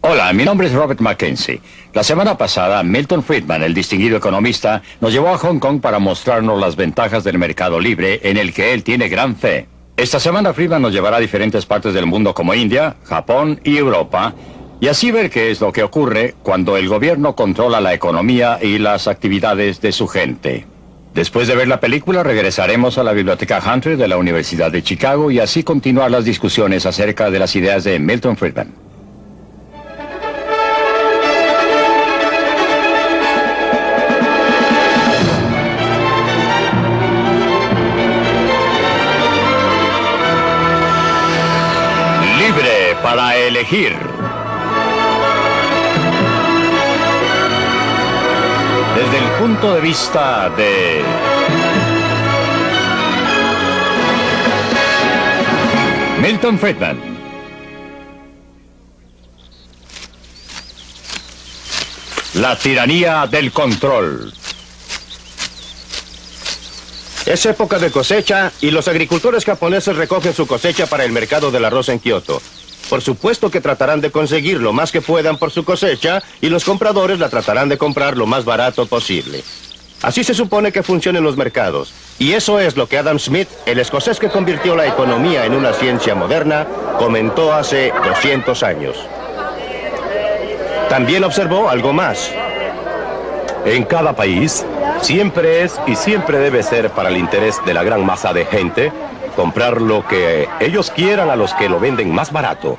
Hola, mi nombre es Robert Mackenzie. La semana pasada, Milton Friedman, el distinguido economista, nos llevó a Hong Kong para mostrarnos las ventajas del mercado libre en el que él tiene gran fe. Esta semana Friedman nos llevará a diferentes partes del mundo como India, Japón y Europa, y así ver qué es lo que ocurre cuando el gobierno controla la economía y las actividades de su gente. Después de ver la película, regresaremos a la Biblioteca Hunter de la Universidad de Chicago y así continuar las discusiones acerca de las ideas de Milton Friedman. Libre para elegir. Desde el punto de vista de Milton Friedman. La tiranía del control. Es época de cosecha y los agricultores japoneses recogen su cosecha para el mercado del arroz en Kioto. Por supuesto que tratarán de conseguir lo más que puedan por su cosecha y los compradores la tratarán de comprar lo más barato posible. Así se supone que funcionan los mercados. Y eso es lo que Adam Smith, el escocés que convirtió la economía en una ciencia moderna, comentó hace 200 años. También observó algo más. En cada país, siempre es y siempre debe ser para el interés de la gran masa de gente comprar lo que ellos quieran a los que lo venden más barato.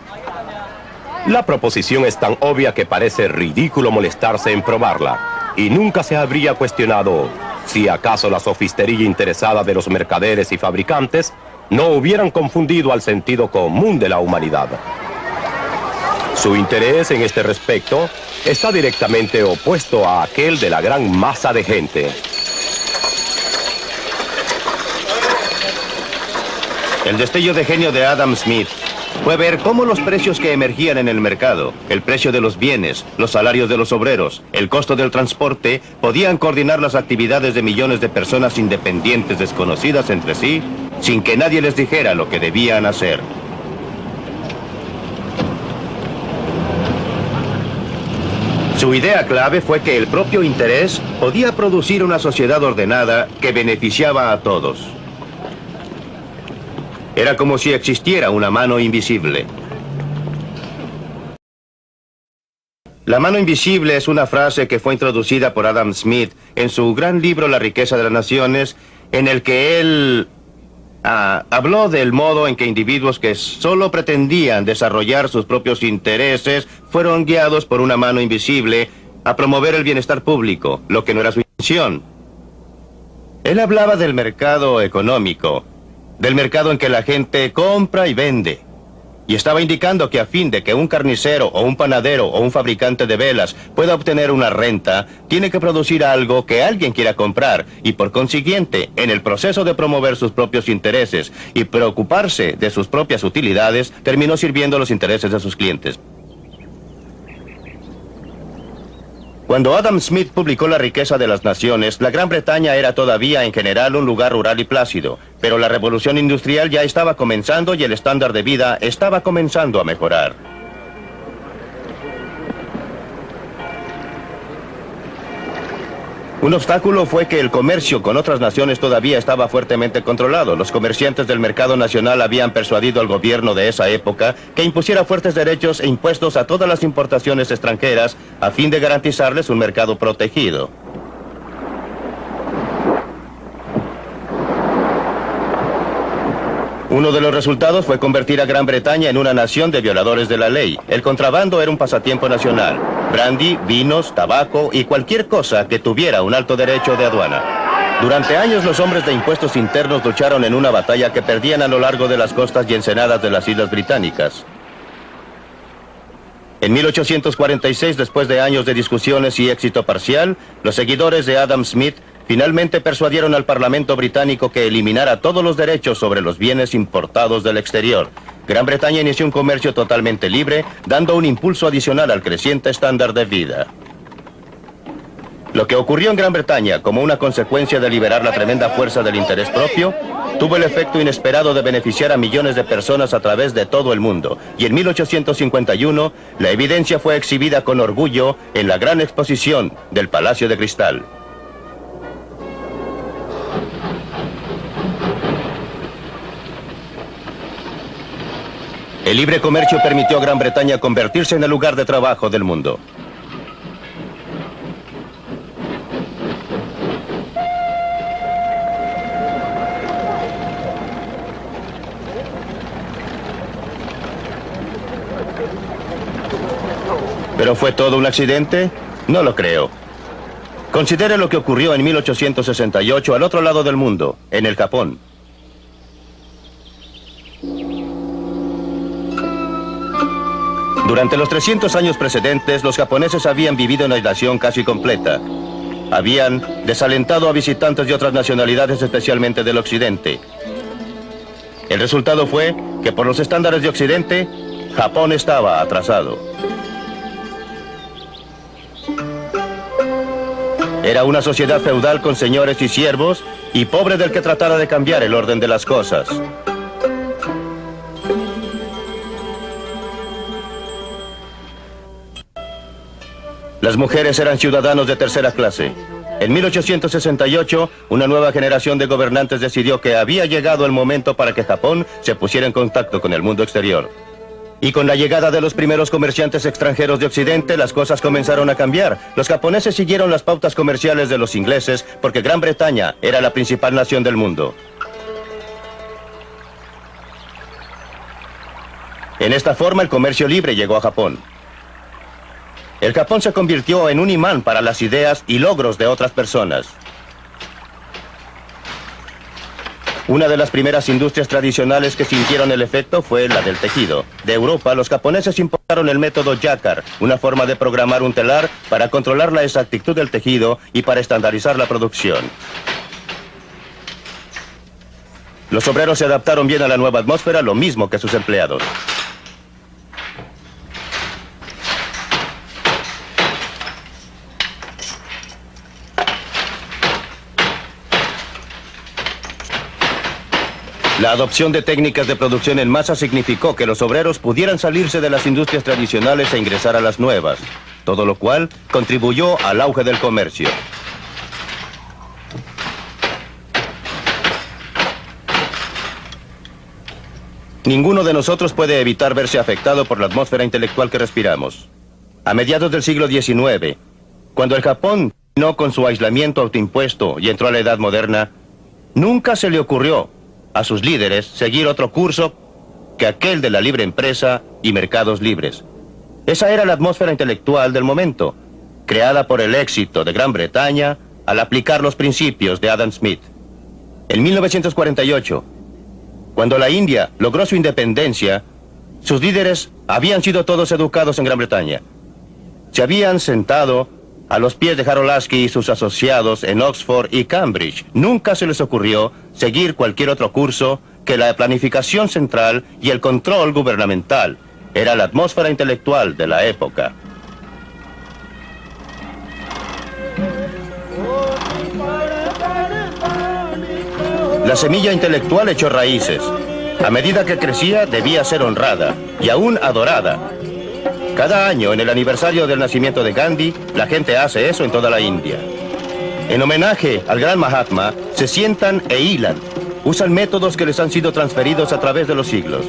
La proposición es tan obvia que parece ridículo molestarse en probarla, y nunca se habría cuestionado si acaso la sofistería interesada de los mercaderes y fabricantes no hubieran confundido al sentido común de la humanidad. Su interés en este respecto está directamente opuesto a aquel de la gran masa de gente. El destello de genio de Adam Smith fue ver cómo los precios que emergían en el mercado, el precio de los bienes, los salarios de los obreros, el costo del transporte, podían coordinar las actividades de millones de personas independientes desconocidas entre sí, sin que nadie les dijera lo que debían hacer. Su idea clave fue que el propio interés podía producir una sociedad ordenada que beneficiaba a todos. Era como si existiera una mano invisible. La mano invisible es una frase que fue introducida por Adam Smith en su gran libro La riqueza de las naciones, en el que él habló del modo en que individuos que solo pretendían desarrollar sus propios intereses fueron guiados por una mano invisible a promover el bienestar público, lo que no era su intención. Él hablaba del mercado económico, del mercado en que la gente compra y vende. Y estaba indicando que a fin de que un carnicero o un panadero o un fabricante de velas pueda obtener una renta, tiene que producir algo que alguien quiera comprar y por consiguiente, en el proceso de promover sus propios intereses y preocuparse de sus propias utilidades, terminó sirviendo los intereses de sus clientes. Cuando Adam Smith publicó La riqueza de las naciones, la Gran Bretaña era todavía en general un lugar rural y plácido, pero la revolución industrial ya estaba comenzando y el estándar de vida estaba comenzando a mejorar. Un obstáculo fue que el comercio con otras naciones todavía estaba fuertemente controlado. Los comerciantes del mercado nacional habían persuadido al gobierno de esa época que impusiera fuertes derechos e impuestos a todas las importaciones extranjeras a fin de garantizarles un mercado protegido. Uno de los resultados fue convertir a Gran Bretaña en una nación de violadores de la ley. El contrabando era un pasatiempo nacional. Brandy, vinos, tabaco y cualquier cosa que tuviera un alto derecho de aduana. Durante años los hombres de impuestos internos lucharon en una batalla que perdían a lo largo de las costas y ensenadas de las Islas Británicas. En 1846, después de años de discusiones y éxito parcial, los seguidores de Adam Smith finalmente persuadieron al Parlamento británico que eliminara todos los derechos sobre los bienes importados del exterior. Gran Bretaña inició un comercio totalmente libre, dando un impulso adicional al creciente estándar de vida. Lo que ocurrió en Gran Bretaña como una consecuencia de liberar la tremenda fuerza del interés propio, tuvo el efecto inesperado de beneficiar a millones de personas a través de todo el mundo. Y en 1851, la evidencia fue exhibida con orgullo en la gran exposición del Palacio de Cristal. El libre comercio permitió a Gran Bretaña convertirse en el lugar de trabajo del mundo. ¿Pero fue todo un accidente? No lo creo. Considere lo que ocurrió en 1868 al otro lado del mundo, en el Japón. Durante los 300 años precedentes, los japoneses habían vivido en aislación casi completa. Habían desalentado a visitantes de otras nacionalidades, especialmente del occidente. El resultado fue que, por los estándares de occidente, Japón estaba atrasado. Era una sociedad feudal con señores y siervos, y pobre del que tratara de cambiar el orden de las cosas. Las mujeres eran ciudadanos de tercera clase. En 1868, una nueva generación de gobernantes decidió que había llegado el momento para que Japón se pusiera en contacto con el mundo exterior. Y con la llegada de los primeros comerciantes extranjeros de Occidente, las cosas comenzaron a cambiar. Los japoneses siguieron las pautas comerciales de los ingleses porque Gran Bretaña era la principal nación del mundo. En esta forma, el comercio libre llegó a Japón. El Japón se convirtió en un imán para las ideas y logros de otras personas. Una de las primeras industrias tradicionales que sintieron el efecto fue la del tejido. De Europa, los japoneses importaron el método Jacquard, una forma de programar un telar para controlar la exactitud del tejido y para estandarizar la producción. Los obreros se adaptaron bien a la nueva atmósfera, lo mismo que sus empleados. La adopción de técnicas de producción en masa significó que los obreros pudieran salirse de las industrias tradicionales e ingresar a las nuevas, todo lo cual contribuyó al auge del comercio. Ninguno de nosotros puede evitar verse afectado por la atmósfera intelectual que respiramos. A mediados del siglo XIX, cuando el Japón terminó con su aislamiento autoimpuesto y entró a la edad moderna, nunca se le ocurrió a sus líderes seguir otro curso que aquel de la libre empresa y mercados libres. Esa era la atmósfera intelectual del momento, creada por el éxito de Gran Bretaña al aplicar los principios de Adam Smith. En 1948, cuando la India logró su independencia, sus líderes habían sido todos educados en Gran Bretaña. Se habían sentado a los pies de Harold Lasky y sus asociados en Oxford y Cambridge. Nunca se les ocurrió seguir cualquier otro curso que la planificación central y el control gubernamental. Era la atmósfera intelectual de la época. La semilla intelectual echó raíces. A medida que crecía, debía ser honrada y aún adorada. Cada año, en el aniversario del nacimiento de Gandhi, la gente hace eso en toda la India. En homenaje al gran Mahatma, se sientan e hilan. Usan métodos que les han sido transferidos a través de los siglos.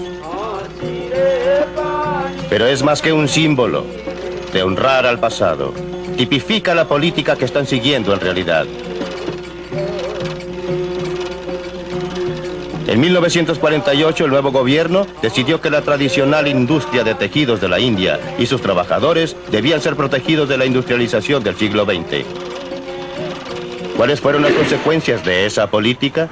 Pero es más que un símbolo de honrar al pasado. Tipifica la política que están siguiendo en realidad. En 1948, el nuevo gobierno decidió que la tradicional industria de tejidos de la India y sus trabajadores debían ser protegidos de la industrialización del siglo XX. ¿Cuáles fueron las consecuencias de esa política?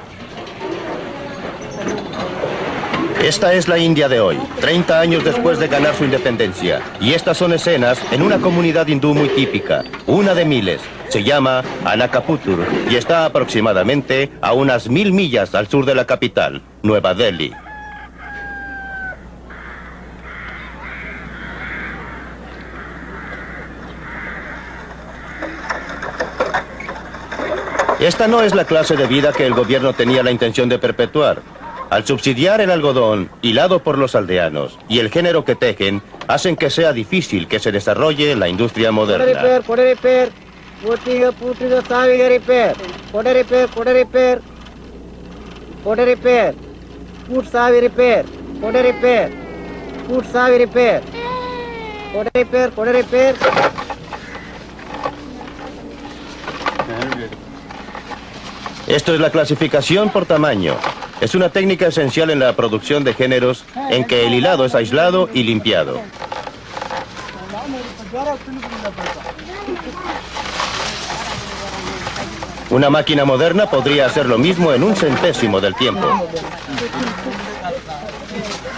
Esta es la India de hoy, 30 años después de ganar su independencia. Y estas son escenas en una comunidad hindú muy típica, una de miles. Se llama Anakaputur y está aproximadamente a unas 1000 millas al sur de la capital, Nueva Delhi. Esta no es la clase de vida que el gobierno tenía la intención de perpetuar. Al subsidiar el algodón, hilado por los aldeanos, y el género que tejen, hacen que sea difícil que se desarrolle la industria moderna. Esto es la clasificación por tamaño. Es una técnica esencial en la producción de géneros en que el hilado es aislado y limpiado. Una máquina moderna podría hacer lo mismo en 1/100º del tiempo.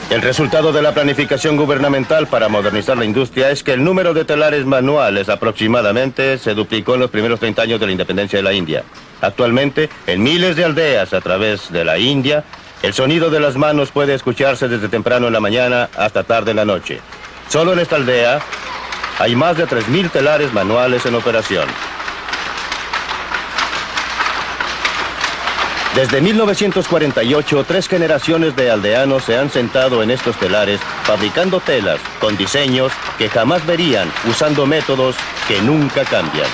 El resultado de la planificación gubernamental para modernizar la industria es que el número de telares manuales aproximadamente se duplicó en los primeros 30 años de la independencia de la India. Actualmente, en miles de aldeas a través de la India, el sonido de las manos puede escucharse desde temprano en la mañana hasta tarde en la noche. Solo en esta aldea hay más de 3.000 telares manuales en operación. Desde 1948, 3 generaciones de aldeanos se han sentado en estos telares fabricando telas con diseños que jamás verían, usando métodos que nunca cambian.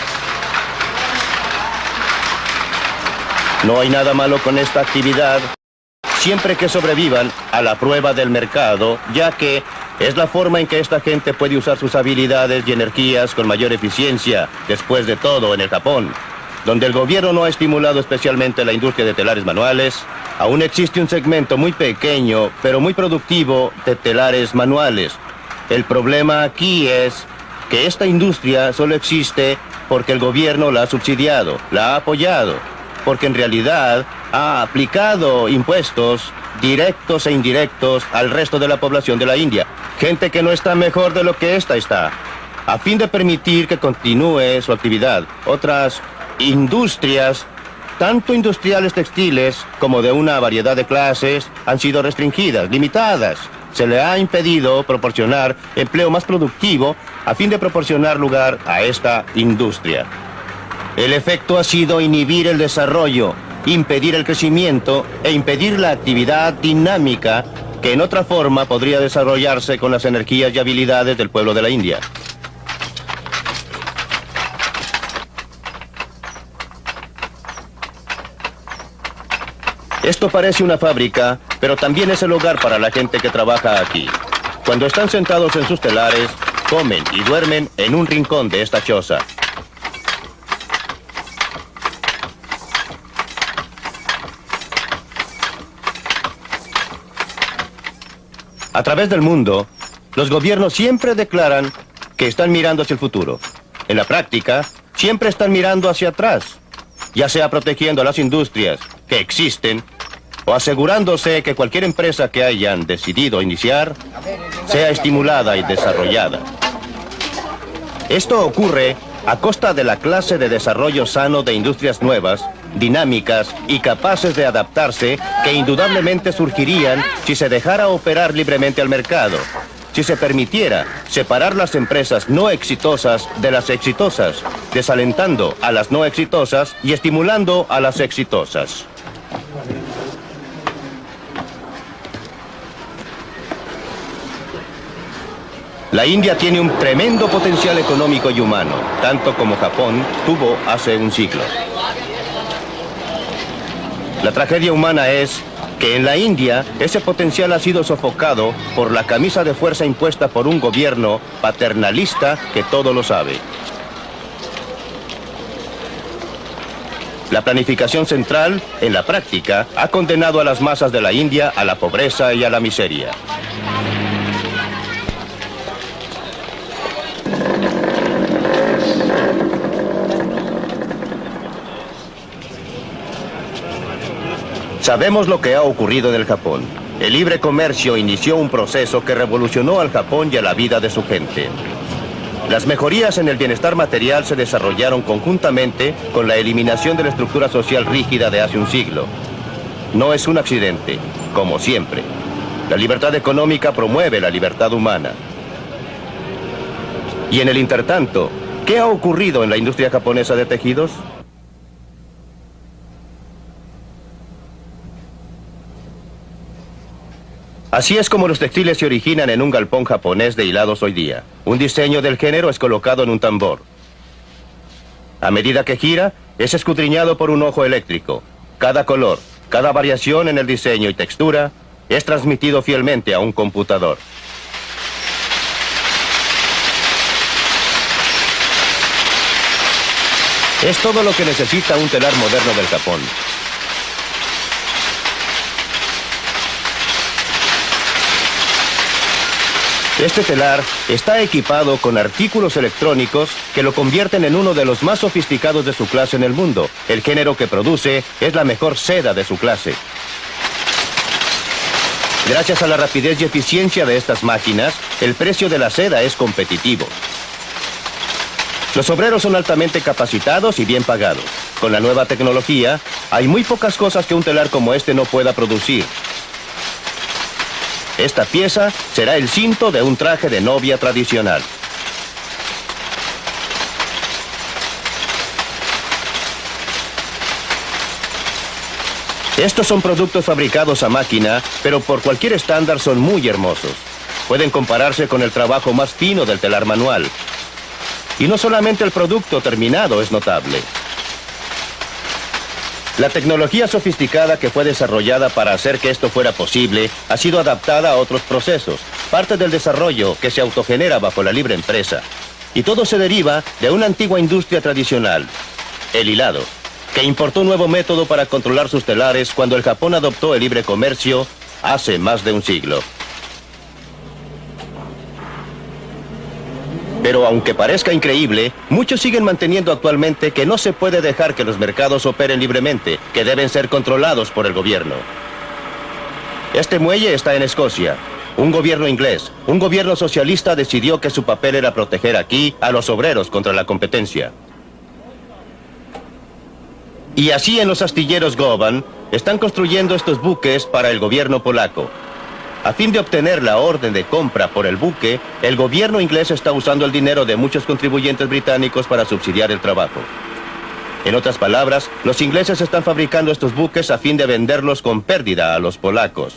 No hay nada malo con esta actividad, siempre que sobrevivan a la prueba del mercado, ya que es la forma en que esta gente puede usar sus habilidades y energías con mayor eficiencia. Después de todo, en el Japón, donde el gobierno no ha estimulado especialmente la industria de telares manuales, aún existe un segmento muy pequeño, pero muy productivo de telares manuales. El problema aquí es que esta industria solo existe porque el gobierno la ha subsidiado, la ha apoyado, porque en realidad ha aplicado impuestos directos e indirectos al resto de la población de la India. Gente que no está mejor de lo que esta está, a fin de permitir que continúe su actividad. Otras industrias, tanto industriales textiles como de una variedad de clases, han sido restringidas, limitadas. Se le ha impedido proporcionar empleo más productivo a fin de proporcionar lugar a esta industria. El efecto ha sido inhibir el desarrollo, impedir el crecimiento e impedir la actividad dinámica que en otra forma podría desarrollarse con las energías y habilidades del pueblo de la India. Esto parece una fábrica, pero también es el hogar para la gente que trabaja aquí. Cuando están sentados en sus telares, comen y duermen en un rincón de esta choza. A través del mundo, los gobiernos siempre declaran que están mirando hacia el futuro. En la práctica, siempre están mirando hacia atrás, ya sea protegiendo a las industrias que existen o asegurándose que cualquier empresa que hayan decidido iniciar sea estimulada y desarrollada. Esto ocurre a costa de la clase de desarrollo sano de industrias nuevas, dinámicas y capaces de adaptarse que indudablemente surgirían si se dejara operar libremente al mercado, si se permitiera separar las empresas no exitosas de las exitosas, desalentando a las no exitosas y estimulando a las exitosas. La India tiene un tremendo potencial económico y humano, tanto como Japón tuvo hace un siglo. La tragedia humana es que en la India ese potencial ha sido sofocado por la camisa de fuerza impuesta por un gobierno paternalista que todo lo sabe. La planificación central, en la práctica, ha condenado a las masas de la India a la pobreza y a la miseria. Sabemos lo que ha ocurrido en el Japón. El libre comercio inició un proceso que revolucionó al Japón y a la vida de su gente. Las mejorías en el bienestar material se desarrollaron conjuntamente con la eliminación de la estructura social rígida de hace un siglo. No es un accidente, como siempre. La libertad económica promueve la libertad humana. Y en el intertanto, ¿qué ha ocurrido en la industria japonesa de tejidos? Así es como los textiles se originan en un galpón japonés de hilados hoy día. Un diseño del género es colocado en un tambor. A medida que gira, es escudriñado por un ojo eléctrico. Cada color, cada variación en el diseño y textura es transmitido fielmente a un computador. Es todo lo que necesita un telar moderno del Japón. Este telar está equipado con artículos electrónicos que lo convierten en uno de los más sofisticados de su clase en el mundo. El género que produce es la mejor seda de su clase. Gracias a la rapidez y eficiencia de estas máquinas, el precio de la seda es competitivo. Los obreros son altamente capacitados y bien pagados. Con la nueva tecnología, hay muy pocas cosas que un telar como este no pueda producir. Esta pieza será el cinto de un traje de novia tradicional. Estos son productos fabricados a máquina, pero por cualquier estándar son muy hermosos. Pueden compararse con el trabajo más fino del telar manual. Y no solamente el producto terminado es notable. La tecnología sofisticada que fue desarrollada para hacer que esto fuera posible ha sido adaptada a otros procesos, parte del desarrollo que se autogenera bajo la libre empresa. Y todo se deriva de una antigua industria tradicional, el hilado, que importó un nuevo método para controlar sus telares cuando el Japón adoptó el libre comercio hace más de un siglo. Pero aunque parezca increíble, muchos siguen manteniendo actualmente que no se puede dejar que los mercados operen libremente, que deben ser controlados por el gobierno. Este muelle está en Escocia. Un gobierno inglés, un gobierno socialista decidió que su papel era proteger aquí a los obreros contra la competencia. Y así en los astilleros Govan están construyendo estos buques para el gobierno polaco. A fin de obtener la orden de compra por el buque, el gobierno inglés está usando el dinero de muchos contribuyentes británicos para subsidiar el trabajo. En otras palabras, los ingleses están fabricando estos buques a fin de venderlos con pérdida a los polacos.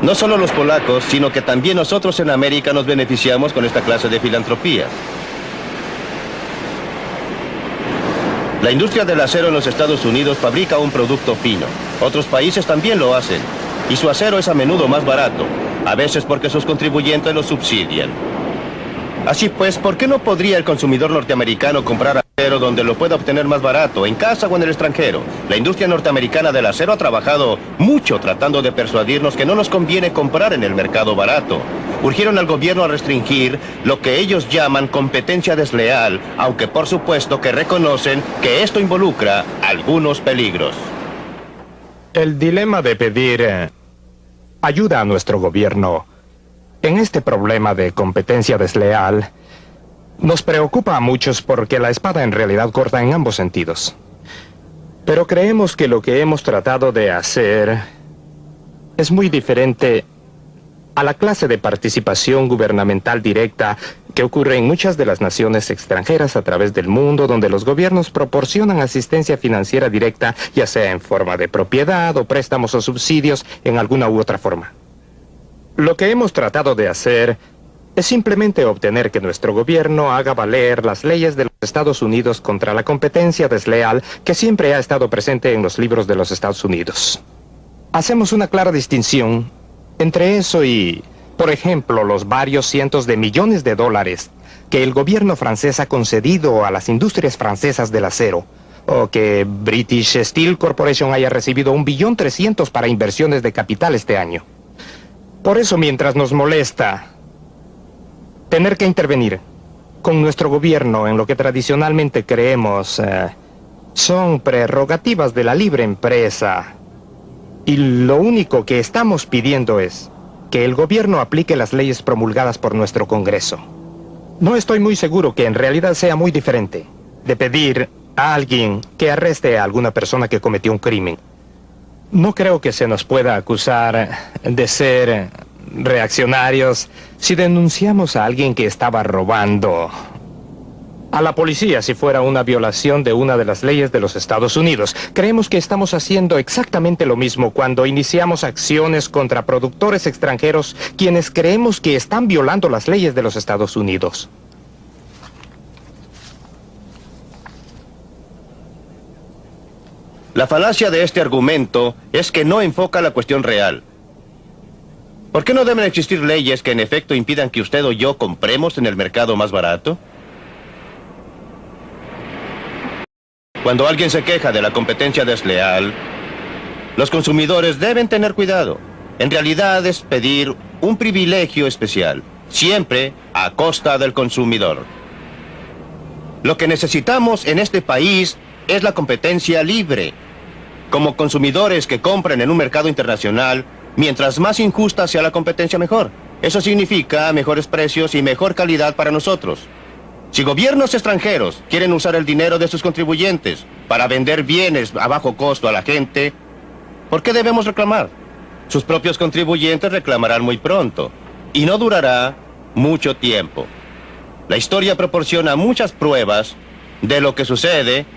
No solo los polacos, sino que también nosotros en América nos beneficiamos con esta clase de filantropía. La industria del acero en los Estados Unidos fabrica un producto fino. Otros países también lo hacen. Y su acero es a menudo más barato, a veces porque sus contribuyentes lo subsidian. Así pues, ¿por qué no podría el consumidor norteamericano comprar acero donde lo pueda obtener más barato, en casa o en el extranjero? La industria norteamericana del acero ha trabajado mucho tratando de persuadirnos que no nos conviene comprar en el mercado barato. Urgieron al gobierno a restringir lo que ellos llaman competencia desleal, aunque por supuesto que reconocen que esto involucra algunos peligros. El dilema de pedir ayuda a nuestro gobierno en este problema de competencia desleal nos preocupa a muchos porque la espada en realidad corta en ambos sentidos. Pero creemos que lo que hemos tratado de hacer es muy diferente a la clase de participación gubernamental directa que ocurre en muchas de las naciones extranjeras a través del mundo, donde los gobiernos proporcionan asistencia financiera directa, ya sea en forma de propiedad o préstamos o subsidios en alguna u otra forma. Lo que hemos tratado de hacer es simplemente obtener que nuestro gobierno haga valer las leyes de los Estados Unidos contra la competencia desleal que siempre ha estado presente en los libros de los Estados Unidos. Hacemos una clara distinción entre eso y, por ejemplo, los varios cientos de millones de dólares que el gobierno francés ha concedido a las industrias francesas del acero, o que British Steel Corporation haya recibido 1.3 billones para inversiones de capital este año. Por eso, mientras nos molesta tener que intervenir con nuestro gobierno en lo que tradicionalmente creemos son prerrogativas de la libre empresa, y lo único que estamos pidiendo es que el gobierno aplique las leyes promulgadas por nuestro Congreso. No estoy muy seguro que en realidad sea muy diferente de pedir a alguien que arreste a alguna persona que cometió un crimen. No creo que se nos pueda acusar de ser reaccionarios si denunciamos a alguien que estaba robando a la policía si fuera una violación de una de las leyes de los Estados Unidos. Creemos que estamos haciendo exactamente lo mismo cuando iniciamos acciones contra productores extranjeros quienes creemos que están violando las leyes de los Estados Unidos. La falacia de este argumento es que no enfoca la cuestión real. ¿Por qué no deben existir leyes que en efecto impidan que usted o yo compremos en el mercado más barato? Cuando alguien se queja de la competencia desleal, los consumidores deben tener cuidado. En realidad es pedir un privilegio especial, siempre a costa del consumidor. Lo que necesitamos en este país es la competencia libre. Como consumidores que compren en un mercado internacional, mientras más injusta sea la competencia, mejor. Eso significa mejores precios y mejor calidad para nosotros. Si gobiernos extranjeros quieren usar el dinero de sus contribuyentes para vender bienes a bajo costo a la gente, ¿por qué debemos reclamar? Sus propios contribuyentes reclamarán muy pronto, y no durará mucho tiempo. La historia proporciona muchas pruebas de lo que sucede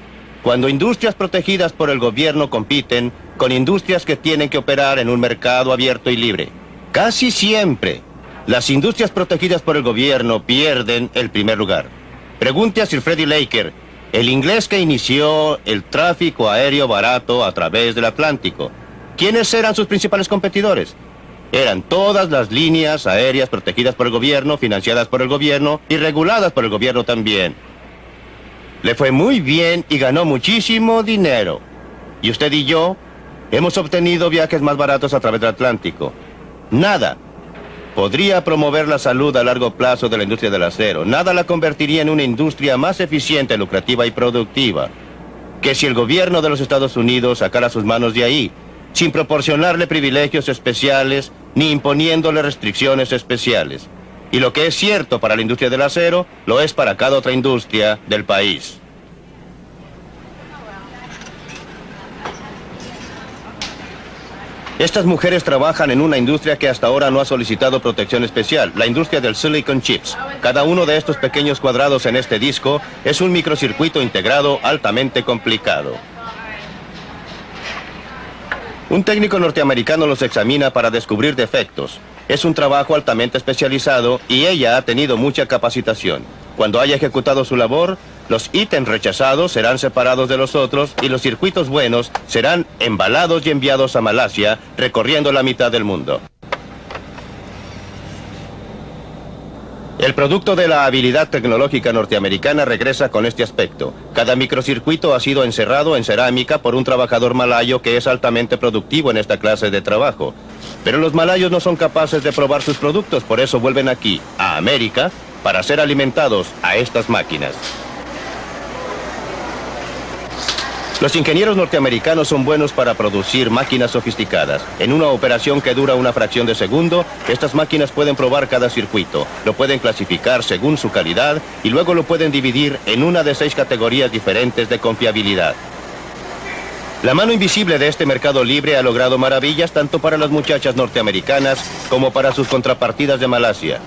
cuando industrias protegidas por el gobierno compiten con industrias que tienen que operar en un mercado abierto y libre. Casi siempre, las industrias protegidas por el gobierno pierden el primer lugar. Pregunte a Sir Freddie Laker, el inglés que inició el tráfico aéreo barato a través del Atlántico. ¿Quiénes eran sus principales competidores? Eran todas las líneas aéreas protegidas por el gobierno, financiadas por el gobierno y reguladas por el gobierno también. Le fue muy bien y ganó muchísimo dinero. Y usted y yo hemos obtenido viajes más baratos a través del Atlántico. Nada podría promover la salud a largo plazo de la industria del acero. Nada la convertiría en una industria más eficiente, lucrativa y productiva que si el gobierno de los Estados Unidos sacara sus manos de ahí, sin proporcionarle privilegios especiales ni imponiéndole restricciones especiales. Y lo que es cierto para la industria del acero, lo es para cada otra industria del país. Estas mujeres trabajan en una industria que hasta ahora no ha solicitado protección especial, la industria del silicon chips. Cada uno de estos pequeños cuadrados en este disco es un microcircuito integrado altamente complicado. Un técnico norteamericano los examina para descubrir defectos. Es un trabajo altamente especializado y ella ha tenido mucha capacitación. Cuando haya ejecutado su labor, los ítems rechazados serán separados de los otros y los circuitos buenos serán embalados y enviados a Malasia, recorriendo la mitad del mundo. El producto de la habilidad tecnológica norteamericana regresa con este aspecto. Cada microcircuito ha sido encerrado en cerámica por un trabajador malayo que es altamente productivo en esta clase de trabajo. Pero los malayos no son capaces de probar sus productos, por eso vuelven aquí, a América, para ser alimentados a estas máquinas. Los ingenieros norteamericanos son buenos para producir máquinas sofisticadas. En una operación que dura una fracción de segundo, estas máquinas pueden probar cada circuito, lo pueden clasificar según su calidad y luego lo pueden dividir en una de 6 categorías diferentes de confiabilidad. La mano invisible de este mercado libre ha logrado maravillas tanto para las muchachas norteamericanas como para sus contrapartidas de Malasia.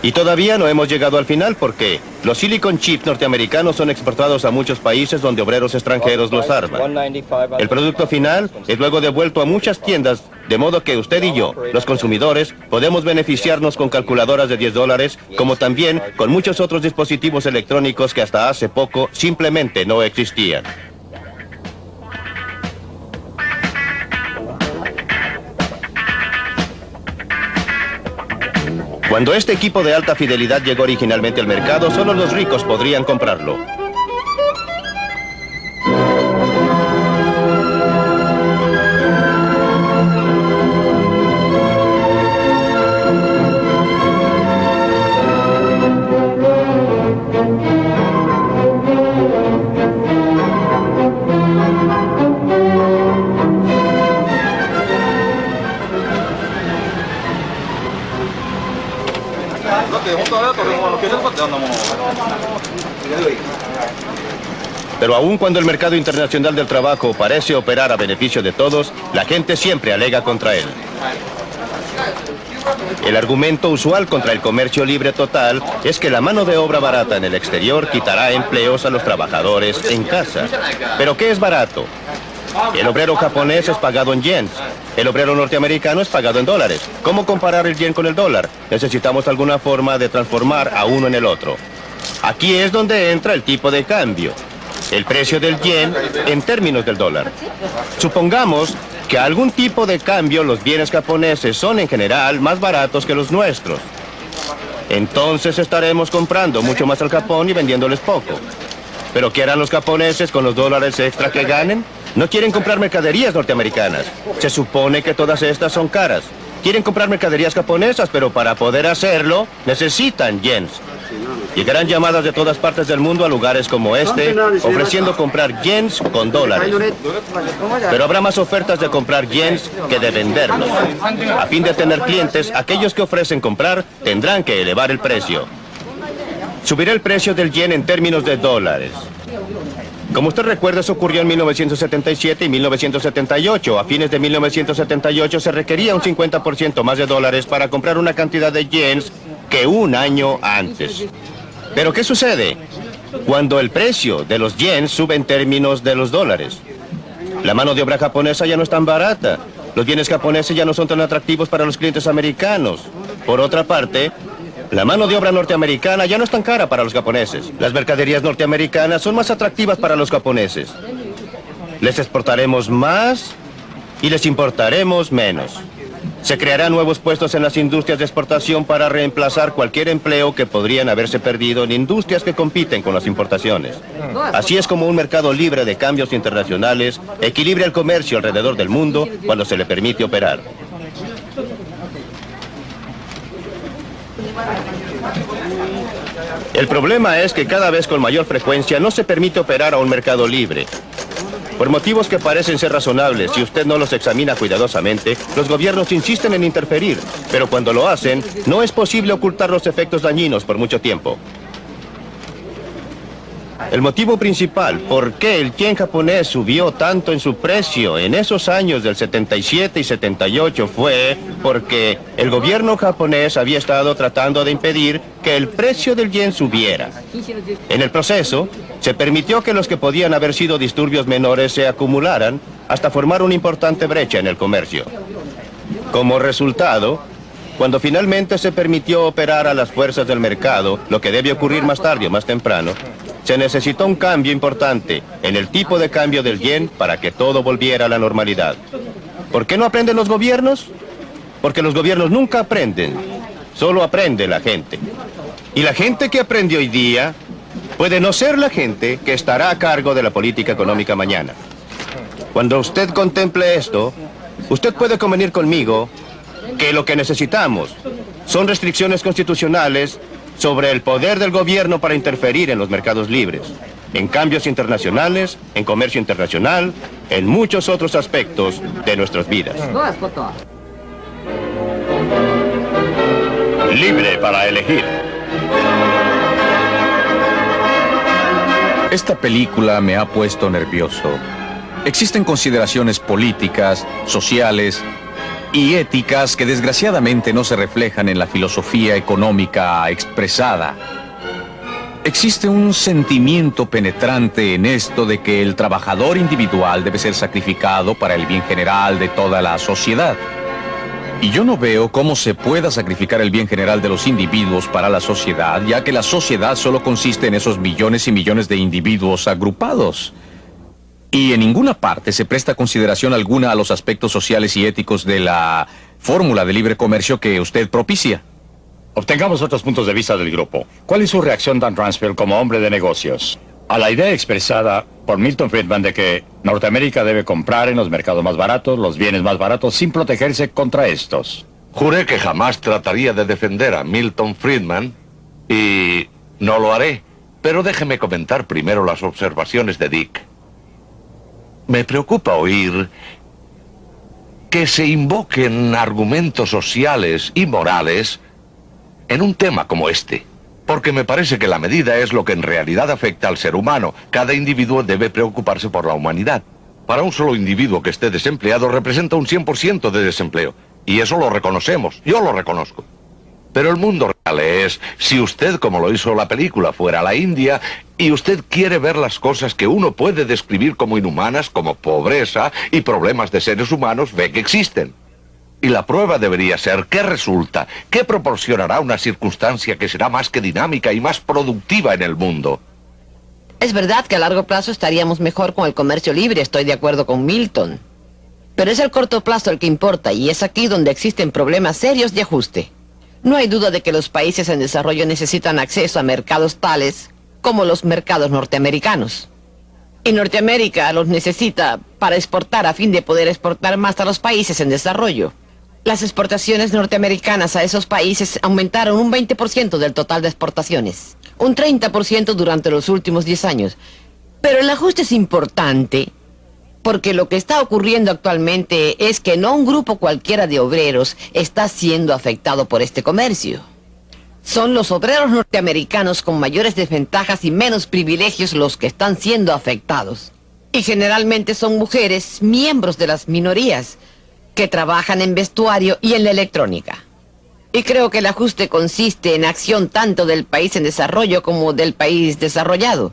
Y todavía no hemos llegado al final porque los silicon chips norteamericanos son exportados a muchos países donde obreros extranjeros los arman. El producto final es luego devuelto a muchas tiendas, de modo que usted y yo, los consumidores, podemos beneficiarnos con calculadoras de $10, como también con muchos otros dispositivos electrónicos que hasta hace poco simplemente no existían. Cuando este equipo de alta fidelidad llegó originalmente al mercado, solo los ricos podrían comprarlo. Pero aun cuando el mercado internacional del trabajo parece operar a beneficio de todos, la gente siempre alega contra él. El argumento usual contra el comercio libre total es que la mano de obra barata en el exterior quitará empleos a los trabajadores en casa. ¿Pero qué es barato? El obrero japonés es pagado en yens. El obrero norteamericano es pagado en dólares. ¿Cómo comparar el yen con el dólar? Necesitamos alguna forma de transformar a uno en el otro. Aquí es donde entra el tipo de cambio. El precio del yen en términos del dólar. Supongamos que a algún tipo de cambio los bienes japoneses son en general más baratos que los nuestros. Entonces estaremos comprando mucho más al Japón y vendiéndoles poco. ¿Pero qué harán los japoneses con los dólares extra que ganen? No quieren comprar mercaderías norteamericanas. Se supone que todas estas son caras. Quieren comprar mercaderías japonesas, pero para poder hacerlo necesitan yens. Llegarán llamadas de todas partes del mundo a lugares como este, ofreciendo comprar yens con dólares. Pero habrá más ofertas de comprar yens que de venderlos. A fin de tener clientes, aquellos que ofrecen comprar tendrán que elevar el precio. Subirá el precio del yen en términos de dólares. Como usted recuerda, eso ocurrió en 1977 y 1978. A fines de 1978 se requería un 50% más de dólares para comprar una cantidad de yens que un año antes. ¿Pero qué sucede? Cuando el precio de los yens sube en términos de los dólares. La mano de obra japonesa ya no es tan barata. Los bienes japoneses ya no son tan atractivos para los clientes americanos. Por otra parte, la mano de obra norteamericana ya no es tan cara para los japoneses. Las mercaderías norteamericanas son más atractivas para los japoneses. Les exportaremos más y les importaremos menos. Se crearán nuevos puestos en las industrias de exportación para reemplazar cualquier empleo que podrían haberse perdido en industrias que compiten con las importaciones. Así es como un mercado libre de cambios internacionales equilibra el comercio alrededor del mundo cuando se le permite operar. El problema es que cada vez con mayor frecuencia no se permite operar a un mercado libre. Por motivos que parecen ser razonables, si usted no los examina cuidadosamente, los gobiernos insisten en interferir, pero cuando lo hacen, no es posible ocultar los efectos dañinos por mucho tiempo. El motivo principal por qué el yen japonés subió tanto en su precio en esos años del 77 y 78 fue porque el gobierno japonés había estado tratando de impedir que el precio del yen subiera. En el proceso, se permitió que los que podían haber sido disturbios menores se acumularan hasta formar una importante brecha en el comercio. Como resultado, cuando finalmente se permitió operar a las fuerzas del mercado, lo que debe ocurrir más tarde o más temprano, se necesitó un cambio importante en el tipo de cambio del yen para que todo volviera a la normalidad. ¿Por qué no aprenden los gobiernos? Porque los gobiernos nunca aprenden, solo aprende la gente. Y la gente que aprende hoy día puede no ser la gente que estará a cargo de la política económica mañana. Cuando usted contemple esto, usted puede convenir conmigo que lo que necesitamos son restricciones constitucionales sobre el poder del gobierno para interferir en los mercados libres, en cambios internacionales, en comercio internacional, en muchos otros aspectos de nuestras vidas. Libre para elegir. Esta película me ha puesto nervioso. Existen consideraciones políticas, sociales y éticas que desgraciadamente no se reflejan en la filosofía económica expresada. Existe un sentimiento penetrante en esto de que el trabajador individual debe ser sacrificado para el bien general de toda la sociedad. Y yo no veo cómo se pueda sacrificar el bien general de los individuos para la sociedad, ya que la sociedad solo consiste en esos millones y millones de individuos agrupados. Y en ninguna parte se presta consideración alguna a los aspectos sociales y éticos de la fórmula de libre comercio que usted propicia. Obtengamos otros puntos de vista del grupo. ¿Cuál es su reacción, Dan Ransfield, como hombre de negocios, a la idea expresada por Milton Friedman de que Norteamérica debe comprar en los mercados más baratos, los bienes más baratos, sin protegerse contra estos? Juré que jamás trataría de defender a Milton Friedman y no lo haré. Pero déjeme comentar primero las observaciones de Dick. Me preocupa oír que se invoquen argumentos sociales y morales en un tema como este, porque me parece que la medida es lo que en realidad afecta al ser humano. Cada individuo debe preocuparse por la humanidad. Para un solo individuo que esté desempleado representa un 100% de desempleo. y eso lo reconocemos, yo lo reconozco. Pero el mundo real es, si usted, como lo hizo la película, fuera a la India y usted quiere ver las cosas que uno puede describir como inhumanas, como pobreza y problemas de seres humanos, ve que existen. Y la prueba debería ser qué resulta, qué proporcionará una circunstancia que será más que dinámica y más productiva en el mundo. Es verdad que a largo plazo estaríamos mejor con el comercio libre, estoy de acuerdo con Milton. Pero es el corto plazo el que importa, y es aquí donde existen problemas serios de ajuste. No hay duda de que los países en desarrollo necesitan acceso a mercados tales como los mercados norteamericanos. Y Norteamérica los necesita para exportar a fin de poder exportar más a los países en desarrollo. Las exportaciones norteamericanas a esos países aumentaron un 20% del total de exportaciones. Un 30% durante los últimos 10 años. Pero el ajuste es importante porque lo que está ocurriendo actualmente es que no un grupo cualquiera de obreros está siendo afectado por este comercio. Son los obreros norteamericanos con mayores desventajas y menos privilegios los que están siendo afectados. Y generalmente son mujeres, miembros de las minorías, que trabajan en vestuario y en la electrónica. Y creo que el ajuste consiste en acción tanto del país en desarrollo como del país desarrollado.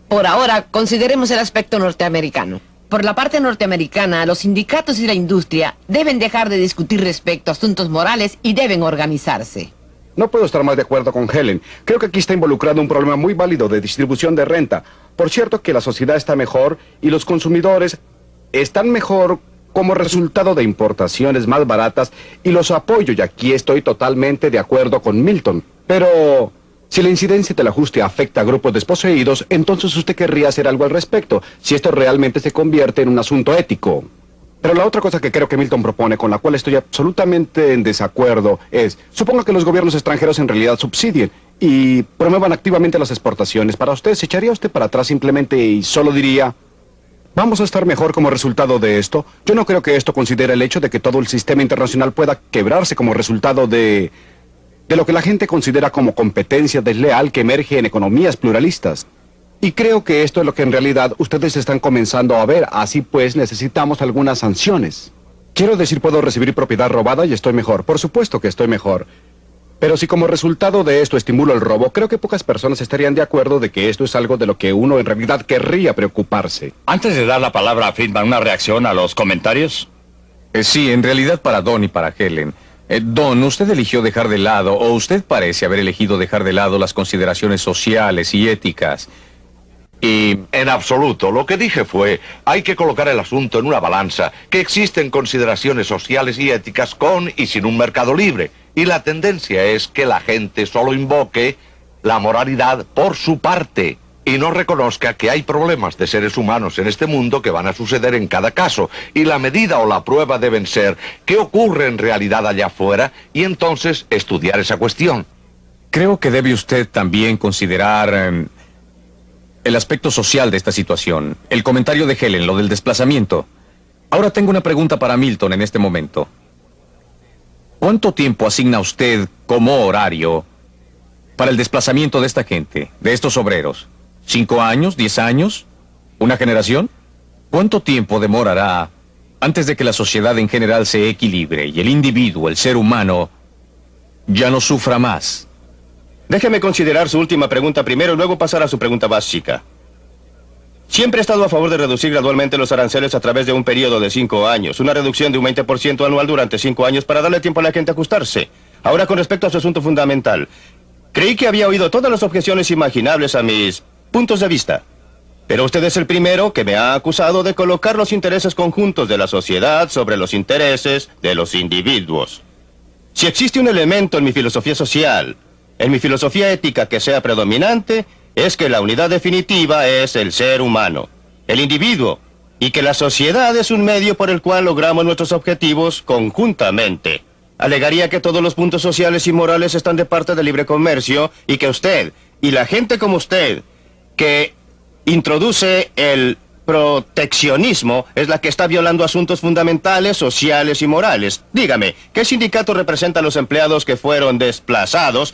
Por ahora, consideremos el aspecto norteamericano. Por la parte norteamericana, los sindicatos y la industria deben dejar de discutir respecto a asuntos morales y deben organizarse. No puedo estar más de acuerdo con Helen. Creo que aquí está involucrado un problema muy válido de distribución de renta. Por cierto que la sociedad está mejor y los consumidores están mejor como resultado de importaciones más baratas y los apoyo, y aquí estoy totalmente de acuerdo con Milton. Pero si la incidencia del ajuste afecta a grupos desposeídos, entonces usted querría hacer algo al respecto, si esto realmente se convierte en un asunto ético. Pero la otra cosa que creo que Milton propone, con la cual estoy absolutamente en desacuerdo, es, suponga que los gobiernos extranjeros en realidad subsidien y promuevan activamente las exportaciones. Para usted, ¿se echaría usted para atrás simplemente y solo diría, vamos a estar mejor como resultado de esto? Yo no creo que esto considere el hecho de que todo el sistema internacional pueda quebrarse como resultado de lo que la gente considera como competencia desleal que emerge en economías pluralistas. Y creo que esto es lo que en realidad ustedes están comenzando a ver. Así pues, necesitamos algunas sanciones. Quiero decir, puedo recibir propiedad robada y estoy mejor. Por supuesto que estoy mejor. Pero si como resultado de esto estimulo el robo, creo que pocas personas estarían de acuerdo de que esto es algo de lo que uno en realidad querría preocuparse. Antes de dar la palabra a Friedman, ¿una reacción a los comentarios? Sí, en realidad para Don y para Helen. Don, usted eligió dejar de lado, o usted parece haber elegido dejar de lado las consideraciones sociales y éticas. Y en absoluto, lo que dije fue, hay que colocar el asunto en una balanza, que existen consideraciones sociales y éticas con y sin un mercado libre, y la tendencia es que la gente solo invoque la moralidad por su parte, y no reconozca que hay problemas de seres humanos en este mundo que van a suceder en cada caso, y la medida o la prueba deben ser qué ocurre en realidad allá afuera, y entonces estudiar esa cuestión. creo que debe usted también considerar el aspecto social de esta situación. El comentario de Helen, lo del desplazamiento. Ahora tengo una pregunta para Milton en este momento. ¿Cuánto tiempo asigna usted como horario para el desplazamiento de esta gente, de estos obreros? ¿5 años? ¿10 años? ¿Una generación? ¿Cuánto tiempo demorará antes de que la sociedad en general se equilibre y el individuo, el ser humano, ya no sufra más? Déjeme considerar su última pregunta primero y luego pasar a su pregunta básica. Siempre he estado a favor de reducir gradualmente los aranceles a través de un periodo de 5 años. Una reducción de un 20% anual durante 5 años para darle tiempo a la gente a ajustarse. Ahora, con respecto a su asunto fundamental. Creí que había oído todas las objeciones imaginables a mis puntos de vista. Pero usted es el primero que me ha acusado de colocar los intereses conjuntos de la sociedad sobre los intereses de los individuos. Si existe un elemento en mi filosofía social, en mi filosofía ética que sea predominante, es que la unidad definitiva es el ser humano, el individuo, y que la sociedad es un medio por el cual logramos nuestros objetivos conjuntamente. Alegaría que todos los puntos sociales y morales están de parte del libre comercio y que usted, y la gente como usted, que introduce el proteccionismo, es la que está violando asuntos fundamentales, sociales y morales. Dígame, ¿qué sindicato representa a los empleados que fueron desplazados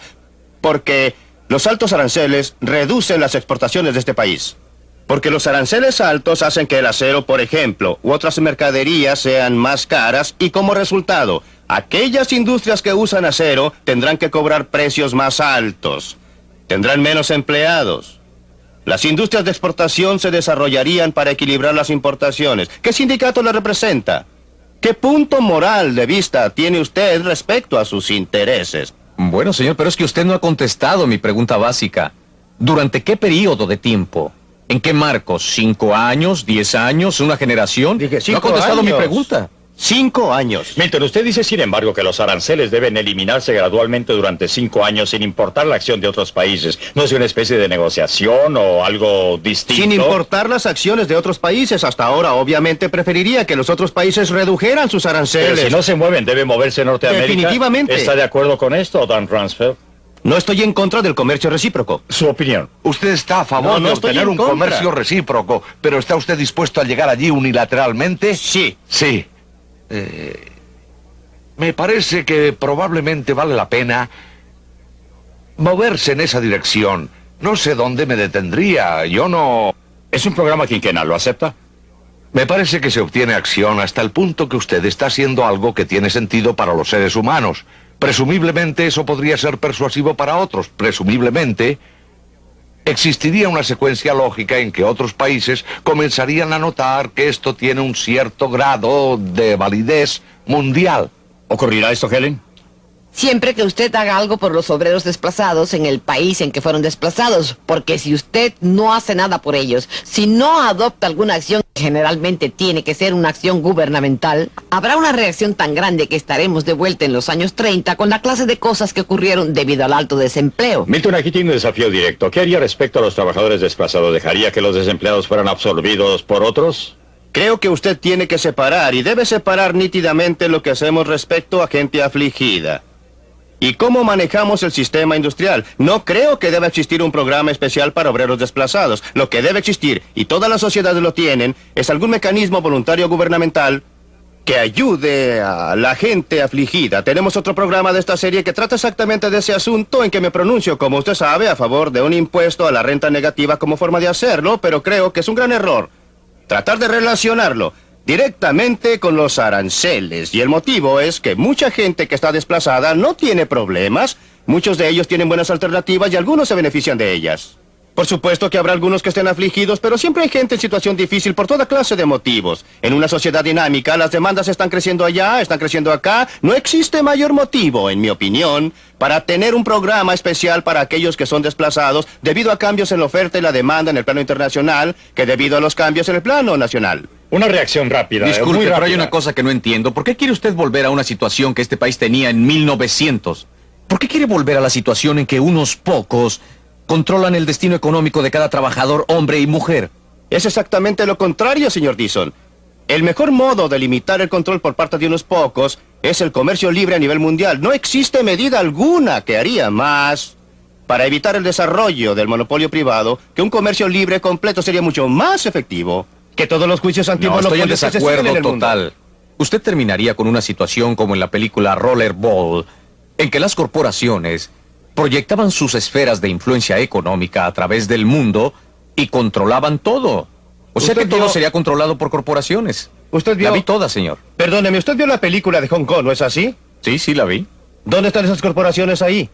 porque los altos aranceles reducen las exportaciones de este país? Porque los aranceles altos hacen que el acero, por ejemplo, u otras mercaderías sean más caras y como resultado, aquellas industrias que usan acero tendrán que cobrar precios más altos. Tendrán menos empleados. Las industrias de exportación se desarrollarían para equilibrar las importaciones. ¿Qué sindicato le representa? ¿Qué punto moral de vista tiene usted respecto a sus intereses? Bueno, señor, pero es que usted no ha contestado mi pregunta básica. ¿Durante qué periodo de tiempo? ¿En qué marcos? ¿5 años? ¿10 años? ¿Una generación? Dije 5 no ha contestado años. mi pregunta. 5 años. Milton, usted dice, sin embargo, que los aranceles deben eliminarse gradualmente durante 5 años sin importar la acción de otros países. ¿No es una especie de negociación o algo distinto? Sin importar las acciones de otros países, hasta ahora obviamente preferiría que los otros países redujeran sus aranceles. Pero si no se mueven, debe moverse Norteamérica. Definitivamente. ¿Está de acuerdo con esto, Dan Rumsfeld? No estoy en contra del comercio recíproco. Su opinión. Usted está a favor No de estoy obtener en un contra. comercio recíproco, pero ¿está usted dispuesto a llegar allí unilateralmente? Sí. Sí. Me parece que probablemente vale la pena moverse en esa dirección. No sé dónde me detendría. Yo no... Es un programa quinquenal, ¿lo acepta? Me parece que se obtiene acción hasta el punto que usted está haciendo algo que tiene sentido para los seres humanos. Presumiblemente eso podría ser persuasivo para otros. Presumiblemente existiría una secuencia lógica en que otros países comenzarían a notar que esto tiene un cierto grado de validez mundial. ¿Ocurrirá esto, Helen? Siempre que usted haga algo por los obreros desplazados en el país en que fueron desplazados, porque si usted no hace nada por ellos, si no adopta alguna acción, que generalmente tiene que ser una acción gubernamental, habrá una reacción tan grande que estaremos de vuelta en los años 30 con la clase de cosas que ocurrieron debido al alto desempleo. Milton, aquí tiene un desafío directo. ¿Qué haría respecto a los trabajadores desplazados? ¿Dejaría que los desempleados fueran absorbidos por otros? Creo que usted tiene que separar y debe separar nítidamente lo que hacemos respecto a gente afligida. ¿Y cómo manejamos el sistema industrial? No creo que deba existir un programa especial para obreros desplazados. Lo que debe existir, y todas las sociedades lo tienen, es algún mecanismo voluntario gubernamental que ayude a la gente afligida. Tenemos otro programa de esta serie que trata exactamente de ese asunto en que me pronuncio, como usted sabe, a favor de un impuesto a la renta negativa como forma de hacerlo, pero creo que es un gran error tratar de relacionarlo directamente con los aranceles. Y el motivo es que mucha gente que está desplazada no tiene problemas. Muchos de ellos tienen buenas alternativas y algunos se benefician de ellas. Por supuesto que habrá algunos que estén afligidos, pero siempre hay gente en situación difícil por toda clase de motivos. En una sociedad dinámica, las demandas están creciendo allá, están creciendo acá. No existe mayor motivo, en mi opinión, para tener un programa especial para aquellos que son desplazados debido a cambios en la oferta y la demanda en el plano internacional que debido a los cambios en el plano nacional. Una reacción rápida. Disculpe, muy pero hay rápida. una cosa que no entiendo. ¿Por qué quiere usted volver a una situación que este país tenía en 1900? ¿Por qué quiere volver a la situación en que unos pocos controlan el destino económico de cada trabajador, hombre y mujer? Es exactamente lo contrario, señor Dixon. El mejor modo de limitar el control por parte de unos pocos es el comercio libre a nivel mundial. No existe medida alguna que haría más para evitar el desarrollo del monopolio privado, que un comercio libre completo sería mucho más efectivo que todos los juicios No, estoy en antimonopolios que se siguen desacuerdo en el mundo. total. Usted terminaría con una situación como en la película Rollerball, en que las corporaciones proyectaban sus esferas de influencia económica a través del mundo y controlaban todo. O sea Usted que todo vio- sería controlado por corporaciones. Usted vio... La vi toda, señor. Perdóneme, usted vio la película de Hong Kong, ¿no es así? Sí, sí, la vi. ¿Dónde están esas corporaciones ahí?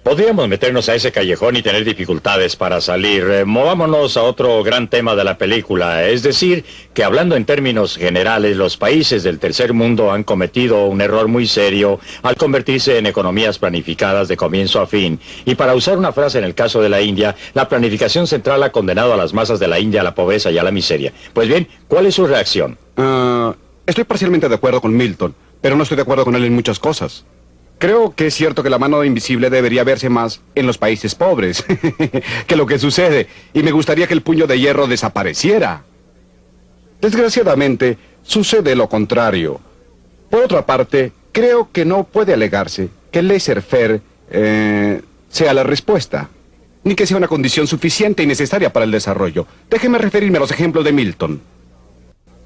Podríamos meternos a ese callejón y tener dificultades para salir. Movámonos a otro gran tema de la película. Es decir, que hablando en términos generales, los países del tercer mundo han cometido un error muy serio al convertirse en economías planificadas de comienzo a fin. Y para usar una frase en el caso de la India, la planificación central ha condenado a las masas de la India a la pobreza y a la miseria. Pues bien, ¿cuál es su reacción? Estoy parcialmente de acuerdo con Milton, pero no estoy de acuerdo con él en muchas cosas. Creo que es cierto que la mano invisible debería verse más en los países pobres que lo que sucede, y me gustaría que el puño de hierro desapareciera. Desgraciadamente, sucede lo contrario. Por otra parte, creo que no puede alegarse que el laissez-faire sea la respuesta, ni que sea una condición suficiente y necesaria para el desarrollo. Déjenme referirme a los ejemplos de Milton.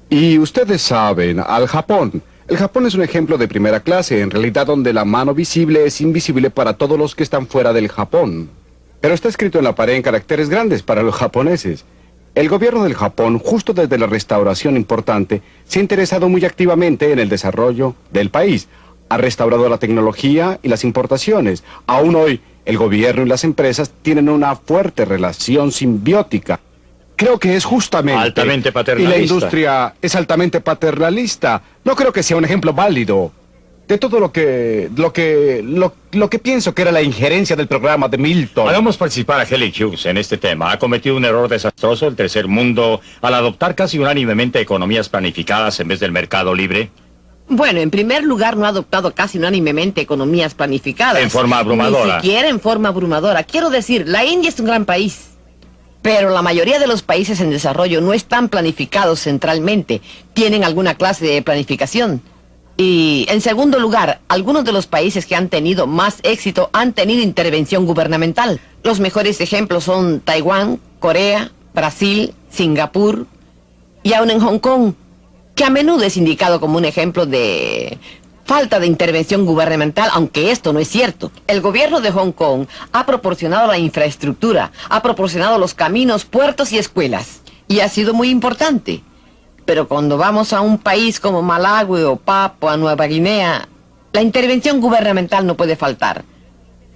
Y ustedes saben, al Japón. El Japón es un ejemplo de primera clase, en realidad donde la mano visible es invisible para todos los que están fuera del Japón. Pero está escrito en la pared en caracteres grandes para los japoneses. El gobierno del Japón, justo desde la restauración importante, se ha interesado muy activamente en el desarrollo del país. Ha restaurado la tecnología y las importaciones. Aún hoy, el gobierno y las empresas tienen una fuerte relación simbiótica. Creo que es justamente... Altamente paternalista. Y la industria es altamente paternalista. No creo que sea un ejemplo válido de todo lo que pienso que era la injerencia del programa de Milton. Hagamos participar a Helen Hughes en este tema. Ha cometido un error desastroso el tercer mundo al adoptar casi unánimemente economías planificadas en vez del mercado libre. Bueno, en primer lugar, no ha adoptado casi unánimemente economías planificadas. En forma abrumadora. Ni siquiera en forma abrumadora. Quiero decir, la India es un gran país. Pero la mayoría de los países en desarrollo no están planificados centralmente. Tienen alguna clase de planificación. Y, en segundo lugar, algunos de los países que han tenido más éxito han tenido intervención gubernamental. Los mejores ejemplos son Taiwán, Corea, Brasil, Singapur y aún en Hong Kong, que a menudo es indicado como un ejemplo de falta de intervención gubernamental, aunque esto no es cierto. El gobierno de Hong Kong ha proporcionado la infraestructura, ha proporcionado los caminos, puertos y escuelas, y ha sido muy importante. Pero cuando vamos a un país como Malawi o Papua Nueva Guinea, la intervención gubernamental no puede faltar.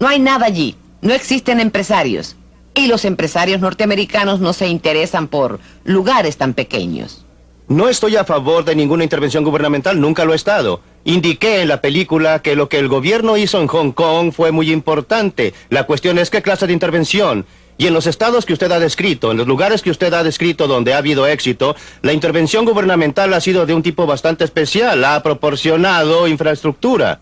No hay nada allí, no existen empresarios, y los empresarios norteamericanos no se interesan por lugares tan pequeños. No estoy a favor de ninguna intervención gubernamental, nunca lo he estado. Indiqué en la película que lo que el gobierno hizo en Hong Kong fue muy importante. La cuestión es qué clase de intervención. Y en los estados que usted ha descrito, en los lugares que usted ha descrito donde ha habido éxito, la intervención gubernamental ha sido de un tipo bastante especial. Ha proporcionado infraestructura.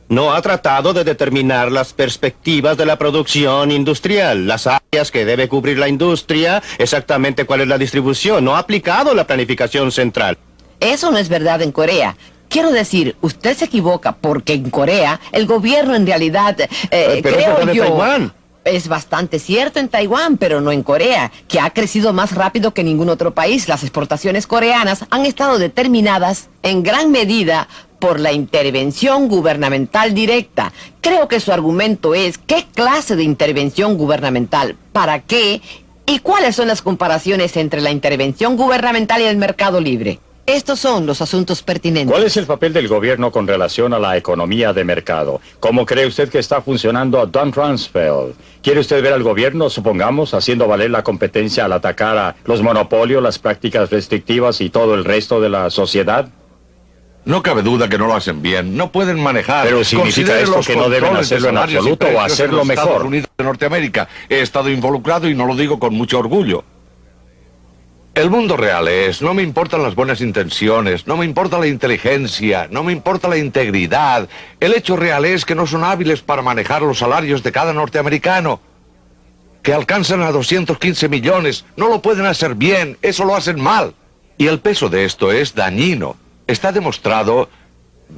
No ha tratado de determinar las perspectivas de la producción industrial, las áreas que debe cubrir la industria, exactamente cuál es la distribución. No ha aplicado la planificación central. Eso no es verdad en Corea. Quiero decir, usted se equivoca porque en Corea el gobierno en realidad, Pero creo es yo... Taiwán. Es bastante cierto en Taiwán, pero no en Corea, que ha crecido más rápido que ningún otro país. Las exportaciones coreanas han estado determinadas en gran medida por la intervención gubernamental directa. Creo que su argumento es ¿qué clase de intervención gubernamental? ¿Para qué? ¿Y cuáles son las comparaciones entre la intervención gubernamental y el mercado libre? Estos son los asuntos pertinentes. ¿Cuál es el papel del gobierno con relación a la economía de mercado? ¿Cómo cree usted que está funcionando Don Rumsfeld? ¿Quiere usted ver al gobierno, supongamos, haciendo valer la competencia al atacar a los monopolios, las prácticas restrictivas y todo el resto de la sociedad? No cabe duda que no lo hacen bien. No pueden manejar. Pero significa Considere esto los que no deben controles de hacerlo en salarios y absoluto o precios hacerlo en los Estados mejor. Unidos de Norteamérica. He estado involucrado y no lo digo con mucho orgullo. El mundo real es, no me importan las buenas intenciones, no me importa la inteligencia, no me importa la integridad. El hecho real es que no son hábiles para manejar los salarios de cada norteamericano, que alcanzan a 215 millones. No lo pueden hacer bien, eso lo hacen mal. Y el peso de esto es dañino. Está demostrado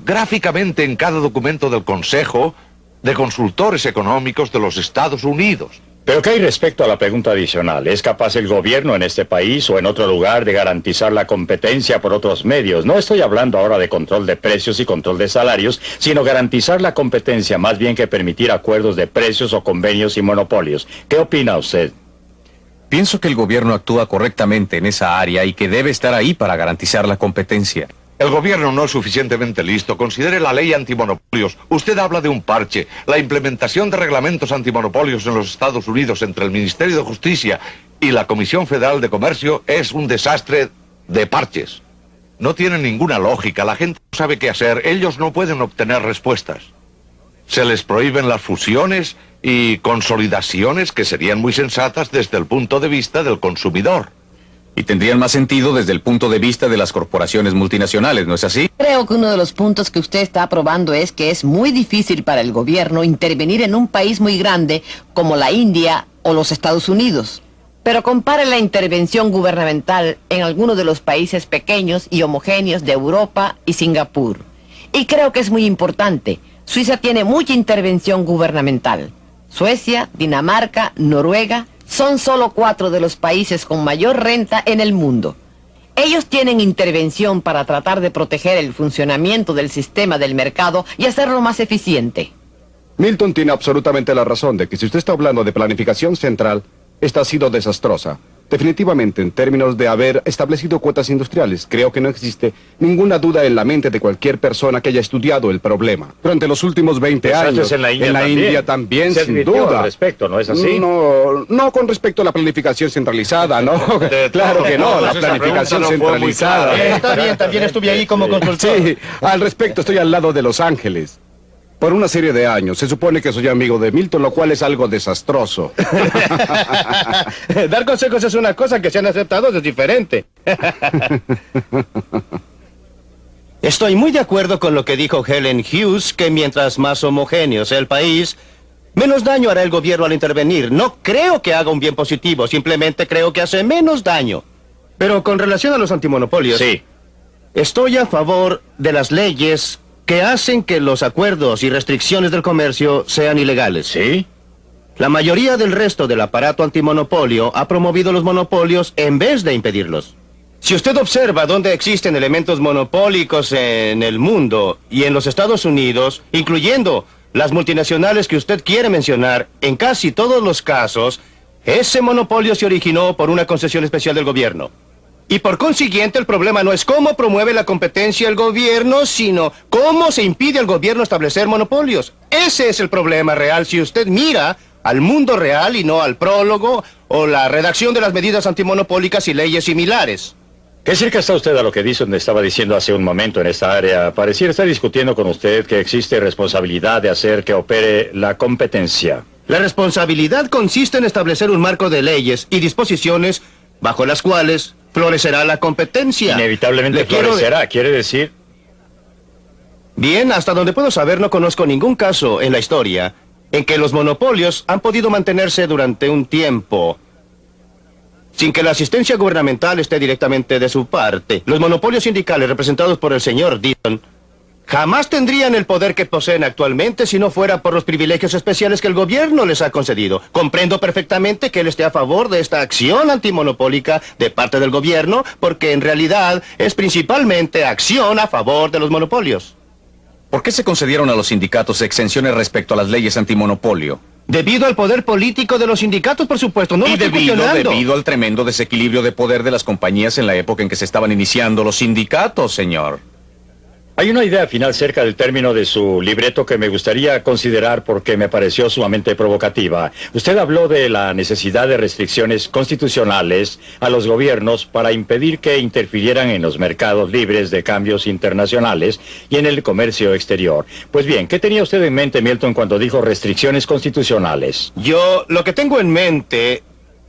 gráficamente en cada documento del Consejo de Consultores Económicos de los Estados Unidos. Pero ¿qué hay respecto a la pregunta adicional? ¿Es capaz el gobierno en este país o en otro lugar de garantizar la competencia por otros medios? No estoy hablando ahora de control de precios y control de salarios, sino garantizar la competencia más bien que permitir acuerdos de precios o convenios y monopolios. ¿Qué opina usted? Pienso que el gobierno actúa correctamente en esa área y que debe estar ahí para garantizar la competencia. El gobierno no es suficientemente listo. Considere la ley antimonopolios. Usted habla de un parche. La implementación de reglamentos antimonopolios en los Estados Unidos entre el Ministerio de Justicia y la Comisión Federal de Comercio es un desastre de parches. No tiene ninguna lógica. La gente no sabe qué hacer. Ellos no pueden obtener respuestas. Se les prohíben las fusiones y consolidaciones que serían muy sensatas desde el punto de vista del consumidor. Y tendrían más sentido desde el punto de vista de las corporaciones multinacionales, ¿no es así? Creo que uno de los puntos que usted está aprobando es que es muy difícil para el gobierno intervenir en un país muy grande como la India o los Estados Unidos. Pero compare la intervención gubernamental en algunos de los países pequeños y homogéneos de Europa y Singapur. Y creo que es muy importante. Suiza tiene mucha intervención gubernamental. Suecia, Dinamarca, Noruega son solo 4 de los países con mayor renta en el mundo. Ellos tienen intervención para tratar de proteger el funcionamiento del sistema del mercado y hacerlo más eficiente. Milton tiene absolutamente la razón de que si usted está hablando de planificación central, esta ha sido desastrosa. Definitivamente, en términos de haber establecido cuotas industriales, creo que no existe ninguna duda en la mente de cualquier persona que haya estudiado el problema. Durante los últimos 20 Pues años, antes en la India también, sin se advirtió duda. al respecto, ¿no es así? No con respecto a la planificación centralizada, ¿no? Claro que no, la planificación centralizada. Está bien, también estuve ahí como consultor. Sí, al respecto estoy al lado de Los Ángeles. Por una serie de años. Se supone que soy amigo de Milton, lo cual es algo desastroso. Dar consejos es una cosa, que sean aceptados es diferente. Estoy muy de acuerdo con lo que dijo Helen Hughes, que mientras más homogéneo sea el país, menos daño hará el gobierno al intervenir. No creo que haga un bien positivo, simplemente creo que hace menos daño. Pero con relación a los antimonopolios... Sí. Estoy a favor de las leyes que hacen que los acuerdos y restricciones del comercio sean ilegales. ¿Sí? La mayoría del resto del aparato antimonopolio ha promovido los monopolios en vez de impedirlos. Si usted observa dónde existen elementos monopólicos en el mundo y en los Estados Unidos, incluyendo las multinacionales que usted quiere mencionar, en casi todos los casos, ese monopolio se originó por una concesión especial del gobierno. Y por consiguiente, el problema no es cómo promueve la competencia el gobierno, sino cómo se impide al gobierno establecer monopolios. Ese es el problema real si usted mira al mundo real y no al prólogo o la redacción de las medidas antimonopólicas y leyes similares. ¿Qué cerca está usted a lo que Dixon estaba diciendo hace un momento en esta área? Pareciera estar discutiendo con usted que existe responsabilidad de hacer que opere la competencia. La responsabilidad consiste en establecer un marco de leyes y disposiciones bajo las cuales florecerá la competencia. Inevitablemente florecerá, quiere decir... Bien, hasta donde puedo saber, no conozco ningún caso en la historia en que los monopolios han podido mantenerse durante un tiempo sin que la asistencia gubernamental esté directamente de su parte. Los monopolios sindicales representados por el señor Dixon jamás tendrían el poder que poseen actualmente si no fuera por los privilegios especiales que el gobierno les ha concedido. Comprendo perfectamente que él esté a favor de esta acción antimonopólica de parte del gobierno, porque en realidad es principalmente acción a favor de los monopolios. ¿Por qué se concedieron a los sindicatos exenciones respecto a las leyes antimonopolio? Debido al poder político de los sindicatos, por supuesto. No lo estoy cuestionando. Debido al tremendo desequilibrio de poder de las compañías en la época en que se estaban iniciando los sindicatos, señor. Hay una idea final cerca del término de su libreto que me gustaría considerar porque me pareció sumamente provocativa. Usted habló de la necesidad de restricciones constitucionales a los gobiernos para impedir que interfirieran en los mercados libres de cambios internacionales y en el comercio exterior. Pues bien, ¿qué tenía usted en mente, Milton, cuando dijo restricciones constitucionales? Yo lo que tengo en mente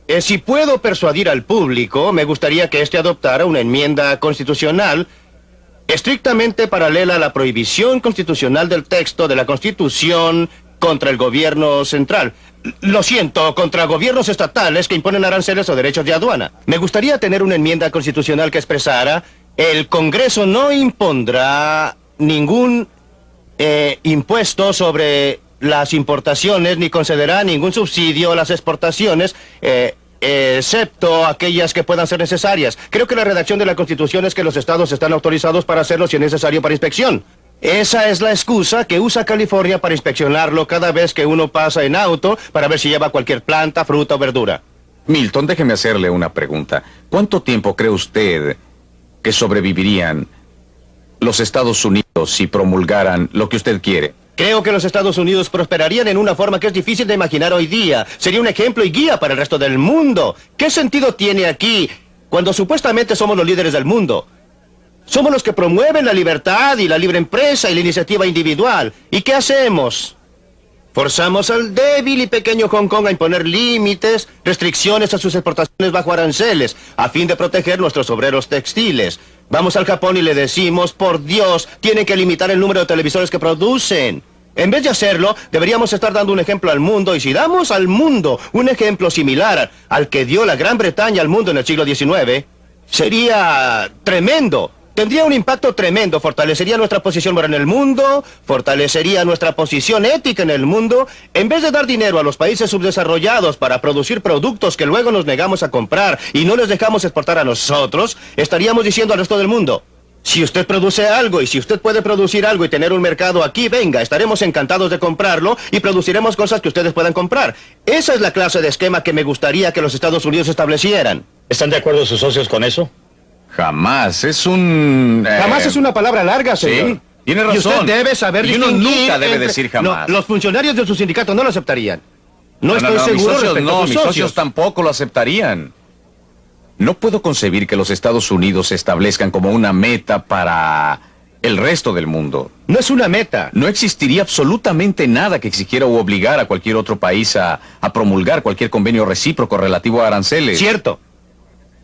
es si puedo persuadir al público, me gustaría que éste adoptara una enmienda constitucional estrictamente paralela a la prohibición constitucional del texto de la Constitución contra el gobierno central. Lo siento, contra gobiernos estatales que imponen aranceles o derechos de aduana. Me gustaría tener una enmienda constitucional que expresara: el Congreso no impondrá ningún impuesto sobre las importaciones ni concederá ningún subsidio a las exportaciones, excepto aquellas que puedan ser necesarias. Creo que la redacción de la Constitución es que los estados están autorizados para hacerlo si es necesario para inspección. Esa es la excusa que usa California para inspeccionarlo cada vez que uno pasa en auto para ver si lleva cualquier planta, fruta o verdura. Milton, déjeme hacerle una pregunta. ¿Cuánto tiempo cree usted que sobrevivirían los Estados Unidos si promulgaran lo que usted quiere? Creo que los Estados Unidos prosperarían en una forma que es difícil de imaginar hoy día. Sería un ejemplo y guía para el resto del mundo. ¿Qué sentido tiene aquí cuando supuestamente somos los líderes del mundo? Somos los que promueven la libertad y la libre empresa y la iniciativa individual. ¿Y qué hacemos? Forzamos al débil y pequeño Hong Kong a imponer límites, restricciones a sus exportaciones bajo aranceles, a fin de proteger nuestros obreros textiles. Vamos al Japón y le decimos: por Dios, tienen que limitar el número de televisores que producen. En vez de hacerlo, deberíamos estar dando un ejemplo al mundo, y si damos al mundo un ejemplo similar al que dio la Gran Bretaña al mundo en el siglo XIX, sería tremendo. Tendría un impacto tremendo, fortalecería nuestra posición moral en el mundo, fortalecería nuestra posición ética en el mundo. En vez de dar dinero a los países subdesarrollados para producir productos que luego nos negamos a comprar y no les dejamos exportar a nosotros, estaríamos diciendo al resto del mundo: Si usted produce algo y si usted puede producir algo y tener un mercado aquí, venga, estaremos encantados de comprarlo y produciremos cosas que ustedes puedan comprar. Esa es la clase de esquema que me gustaría que los Estados Unidos establecieran. ¿Están de acuerdo sus socios con eso? Jamás, es un... Jamás es una palabra larga, señor. Sí, tiene razón. Y usted debe saber Y uno distinguir nunca debe entre- decir jamás. No, los funcionarios de su sindicato no lo aceptarían. No estoy mis seguro socios respecto a sus mis socios tampoco lo aceptarían. No puedo concebir que los Estados Unidos se establezcan como una meta para el resto del mundo. No es una meta. No existiría absolutamente nada que exigiera o obligara a cualquier otro país a promulgar cualquier convenio recíproco relativo a aranceles. Cierto.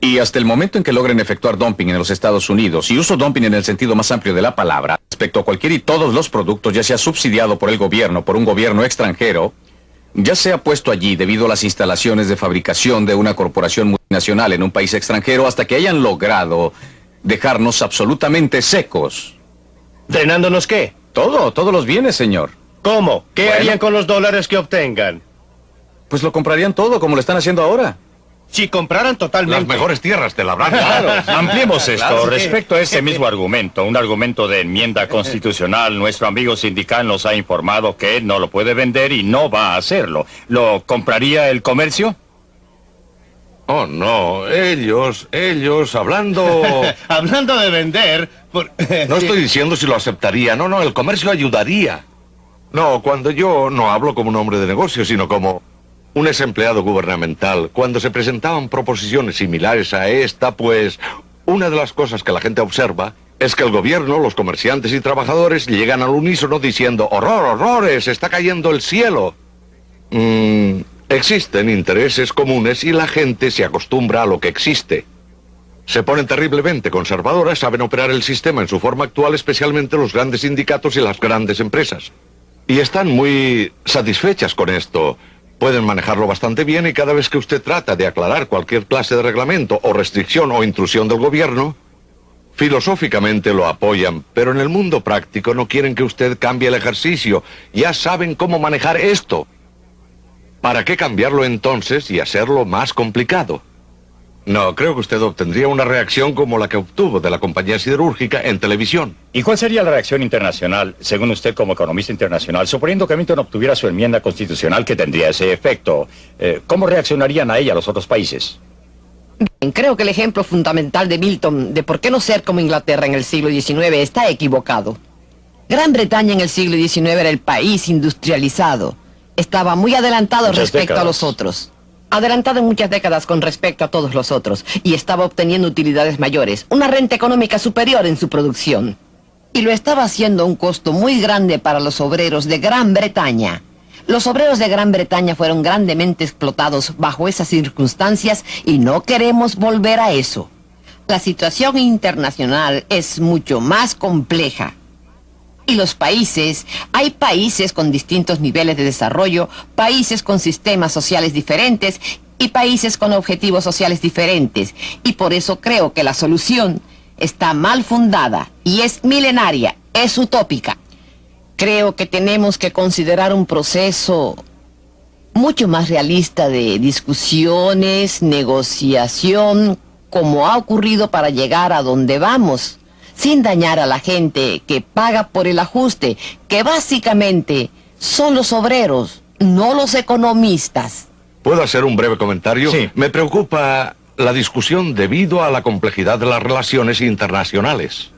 Y hasta el momento en que logren efectuar dumping en los Estados Unidos, y uso dumping en el sentido más amplio de la palabra, respecto a cualquier y todos los productos, ya sea subsidiado por el gobierno, por un gobierno extranjero, ya sea puesto allí debido a las instalaciones de fabricación de una corporación multinacional en un país extranjero, hasta que hayan logrado dejarnos absolutamente secos. ¿Drenándonos qué? Todos los bienes, señor. ¿Cómo? ¿Qué Bueno. harían con los dólares que obtengan? Pues lo comprarían todo, como lo están haciendo ahora. Si compraran totalmente. Las mejores tierras te labrarán. Claro, ampliemos esto. Claro, sí. Respecto a este mismo argumento, un argumento de enmienda constitucional, nuestro amigo sindical nos ha informado que él no lo puede vender y no va a hacerlo. ¿Lo compraría el comercio? Oh, no, ellos, hablando... Hablando de vender... No estoy diciendo si lo aceptaría, no, el comercio ayudaría. No, cuando yo no hablo como un hombre de negocio, sino como un ex empleado gubernamental, cuando se presentaban proposiciones similares a esta, pues una de las cosas que la gente observa es que el gobierno, los comerciantes y trabajadores llegan al unísono diciendo ¡horror, horrores! ¡Está cayendo el cielo! Existen intereses comunes y la gente se acostumbra a lo que existe. Se ponen terriblemente conservadoras, saben operar el sistema en su forma actual, especialmente los grandes sindicatos y las grandes empresas. Y están muy satisfechas con esto. Pueden manejarlo bastante bien y cada vez que usted trata de aclarar cualquier clase de reglamento o restricción o intrusión del gobierno, filosóficamente lo apoyan, pero en el mundo práctico no quieren que usted cambie el ejercicio. Ya saben cómo manejar esto. ¿Para qué cambiarlo entonces y hacerlo más complicado? No, creo que usted obtendría una reacción como la que obtuvo de la compañía siderúrgica en televisión. ¿Y cuál sería la reacción internacional, según usted como economista internacional, suponiendo que Milton obtuviera su enmienda constitucional que tendría ese efecto? ¿Cómo reaccionarían a ella los otros países? Bien, creo que el ejemplo fundamental de Milton de por qué no ser como Inglaterra en el siglo XIX está equivocado. Gran Bretaña en el siglo XIX era el país industrializado. Estaba muy adelantado Muchas respecto a décadas. los otros. Adelantado en muchas décadas con respecto a todos los otros. Y estaba obteniendo utilidades mayores, una renta económica superior en su producción. Y lo estaba haciendo a un costo muy grande para los obreros de Gran Bretaña. Los obreros de Gran Bretaña fueron grandemente explotados bajo esas circunstancias y no queremos volver a eso. La situación internacional es mucho más compleja. Y los países, hay países con distintos niveles de desarrollo, países con sistemas sociales diferentes y países con objetivos sociales diferentes. Y por eso creo que la solución está mal fundada y es milenaria, es utópica. Creo que tenemos que considerar un proceso mucho más realista de discusiones, negociación, como ha ocurrido para llegar a donde vamos, sin dañar a la gente que paga por el ajuste, que básicamente son los obreros, no los economistas. ¿Puedo hacer un breve comentario? Sí. Me preocupa la discusión debido a la complejidad de las relaciones internacionales,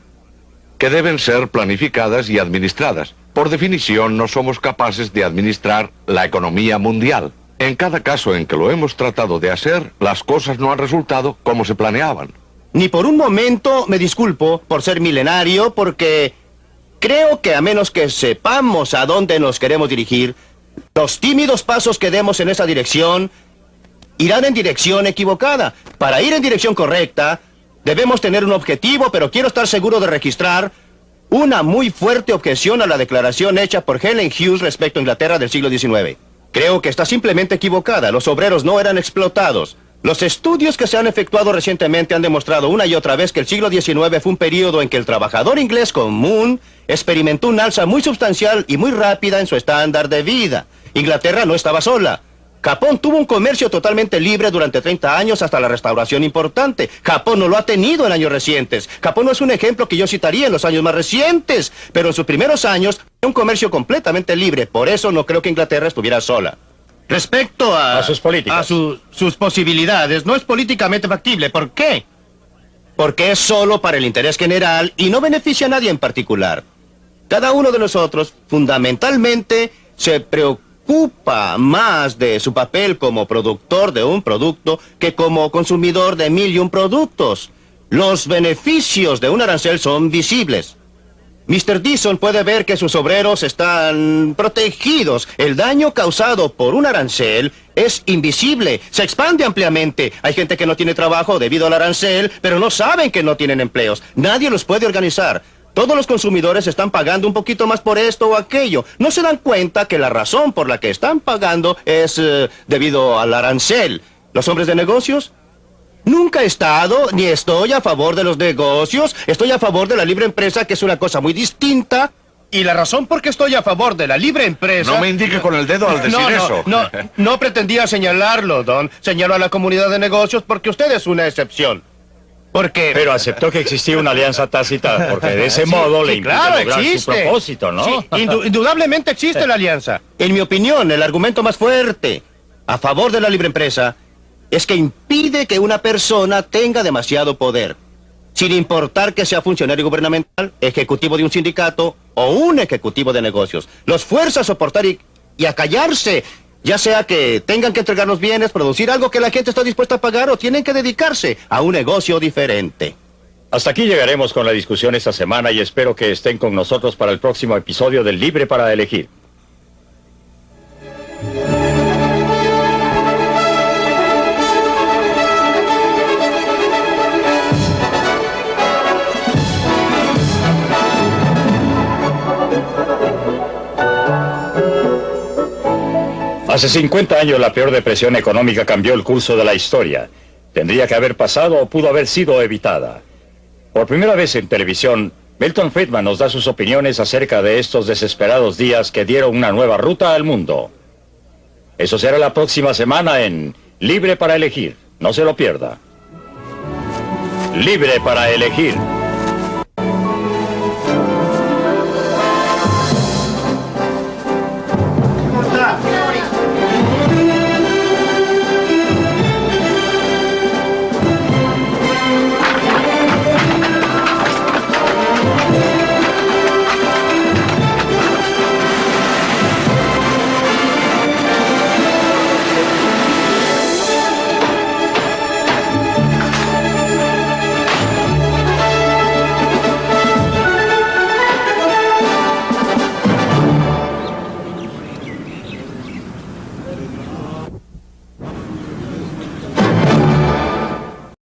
que deben ser planificadas y administradas. Por definición, no somos capaces de administrar la economía mundial. En cada caso en que lo hemos tratado de hacer, las cosas no han resultado como se planeaban. Ni por un momento me disculpo por ser milenario, porque creo que a menos que sepamos a dónde nos queremos dirigir, los tímidos pasos que demos en esa dirección irán en dirección equivocada. Para ir en dirección correcta, debemos tener un objetivo, pero quiero estar seguro de registrar una muy fuerte objeción a la declaración hecha por Helen Hughes respecto a Inglaterra del siglo XIX. Creo que está simplemente equivocada. Los obreros no eran explotados. Los estudios que se han efectuado recientemente han demostrado una y otra vez que el siglo XIX fue un periodo en que el trabajador inglés común experimentó un alza muy sustancial y muy rápida en su estándar de vida. Inglaterra no estaba sola. Japón tuvo un comercio totalmente libre durante 30 años hasta la restauración importante. Japón no lo ha tenido en años recientes. Japón no es un ejemplo que yo citaría en los años más recientes, pero en sus primeros años, un comercio completamente libre. Por eso no creo que Inglaterra estuviera sola. Respecto a sus políticas. A sus posibilidades, no es políticamente factible. ¿Por qué? Porque es solo para el interés general y no beneficia a nadie en particular. Cada uno de nosotros, fundamentalmente, se preocupa más de su papel como productor de un producto que como consumidor de 1001 productos. Los beneficios de un arancel son visibles. Mr. Dixon puede ver que sus obreros están protegidos. El daño causado por un arancel es invisible, se expande ampliamente. Hay gente que no tiene trabajo debido al arancel, pero no saben que no tienen empleos. Nadie los puede organizar. Todos los consumidores están pagando un poquito más por esto o aquello. No se dan cuenta que la razón por la que están pagando es debido al arancel. ¿Los hombres de negocios? Nunca he estado ni estoy a favor de los negocios. Estoy a favor de la libre empresa, que es una cosa muy distinta. Y la razón por qué estoy a favor de la libre empresa... No me indique con el dedo al decir eso. No pretendía señalarlo, Don. Señalo a la comunidad de negocios porque usted es una excepción. Porque... Pero aceptó que existía una alianza tácita, porque de ese modo le impide lograr su propósito, ¿no? Sí, indudablemente existe la alianza. En mi opinión, el argumento más fuerte a favor de la libre empresa es que impide que una persona tenga demasiado poder, sin importar que sea funcionario gubernamental, ejecutivo de un sindicato o un ejecutivo de negocios. Los fuerza a soportar y a callarse, ya sea que tengan que entregar los bienes, producir algo que la gente está dispuesta a pagar o tienen que dedicarse a un negocio diferente. Hasta aquí llegaremos con la discusión esta semana y espero que estén con nosotros para el próximo episodio del Libre para Elegir. Hace 50 años la peor depresión económica cambió el curso de la historia. Tendría que haber pasado o pudo haber sido evitada. Por primera vez en televisión, Milton Friedman nos da sus opiniones acerca de estos desesperados días que dieron una nueva ruta al mundo. Eso será la próxima semana en Libre para Elegir. No se lo pierda. Libre para Elegir.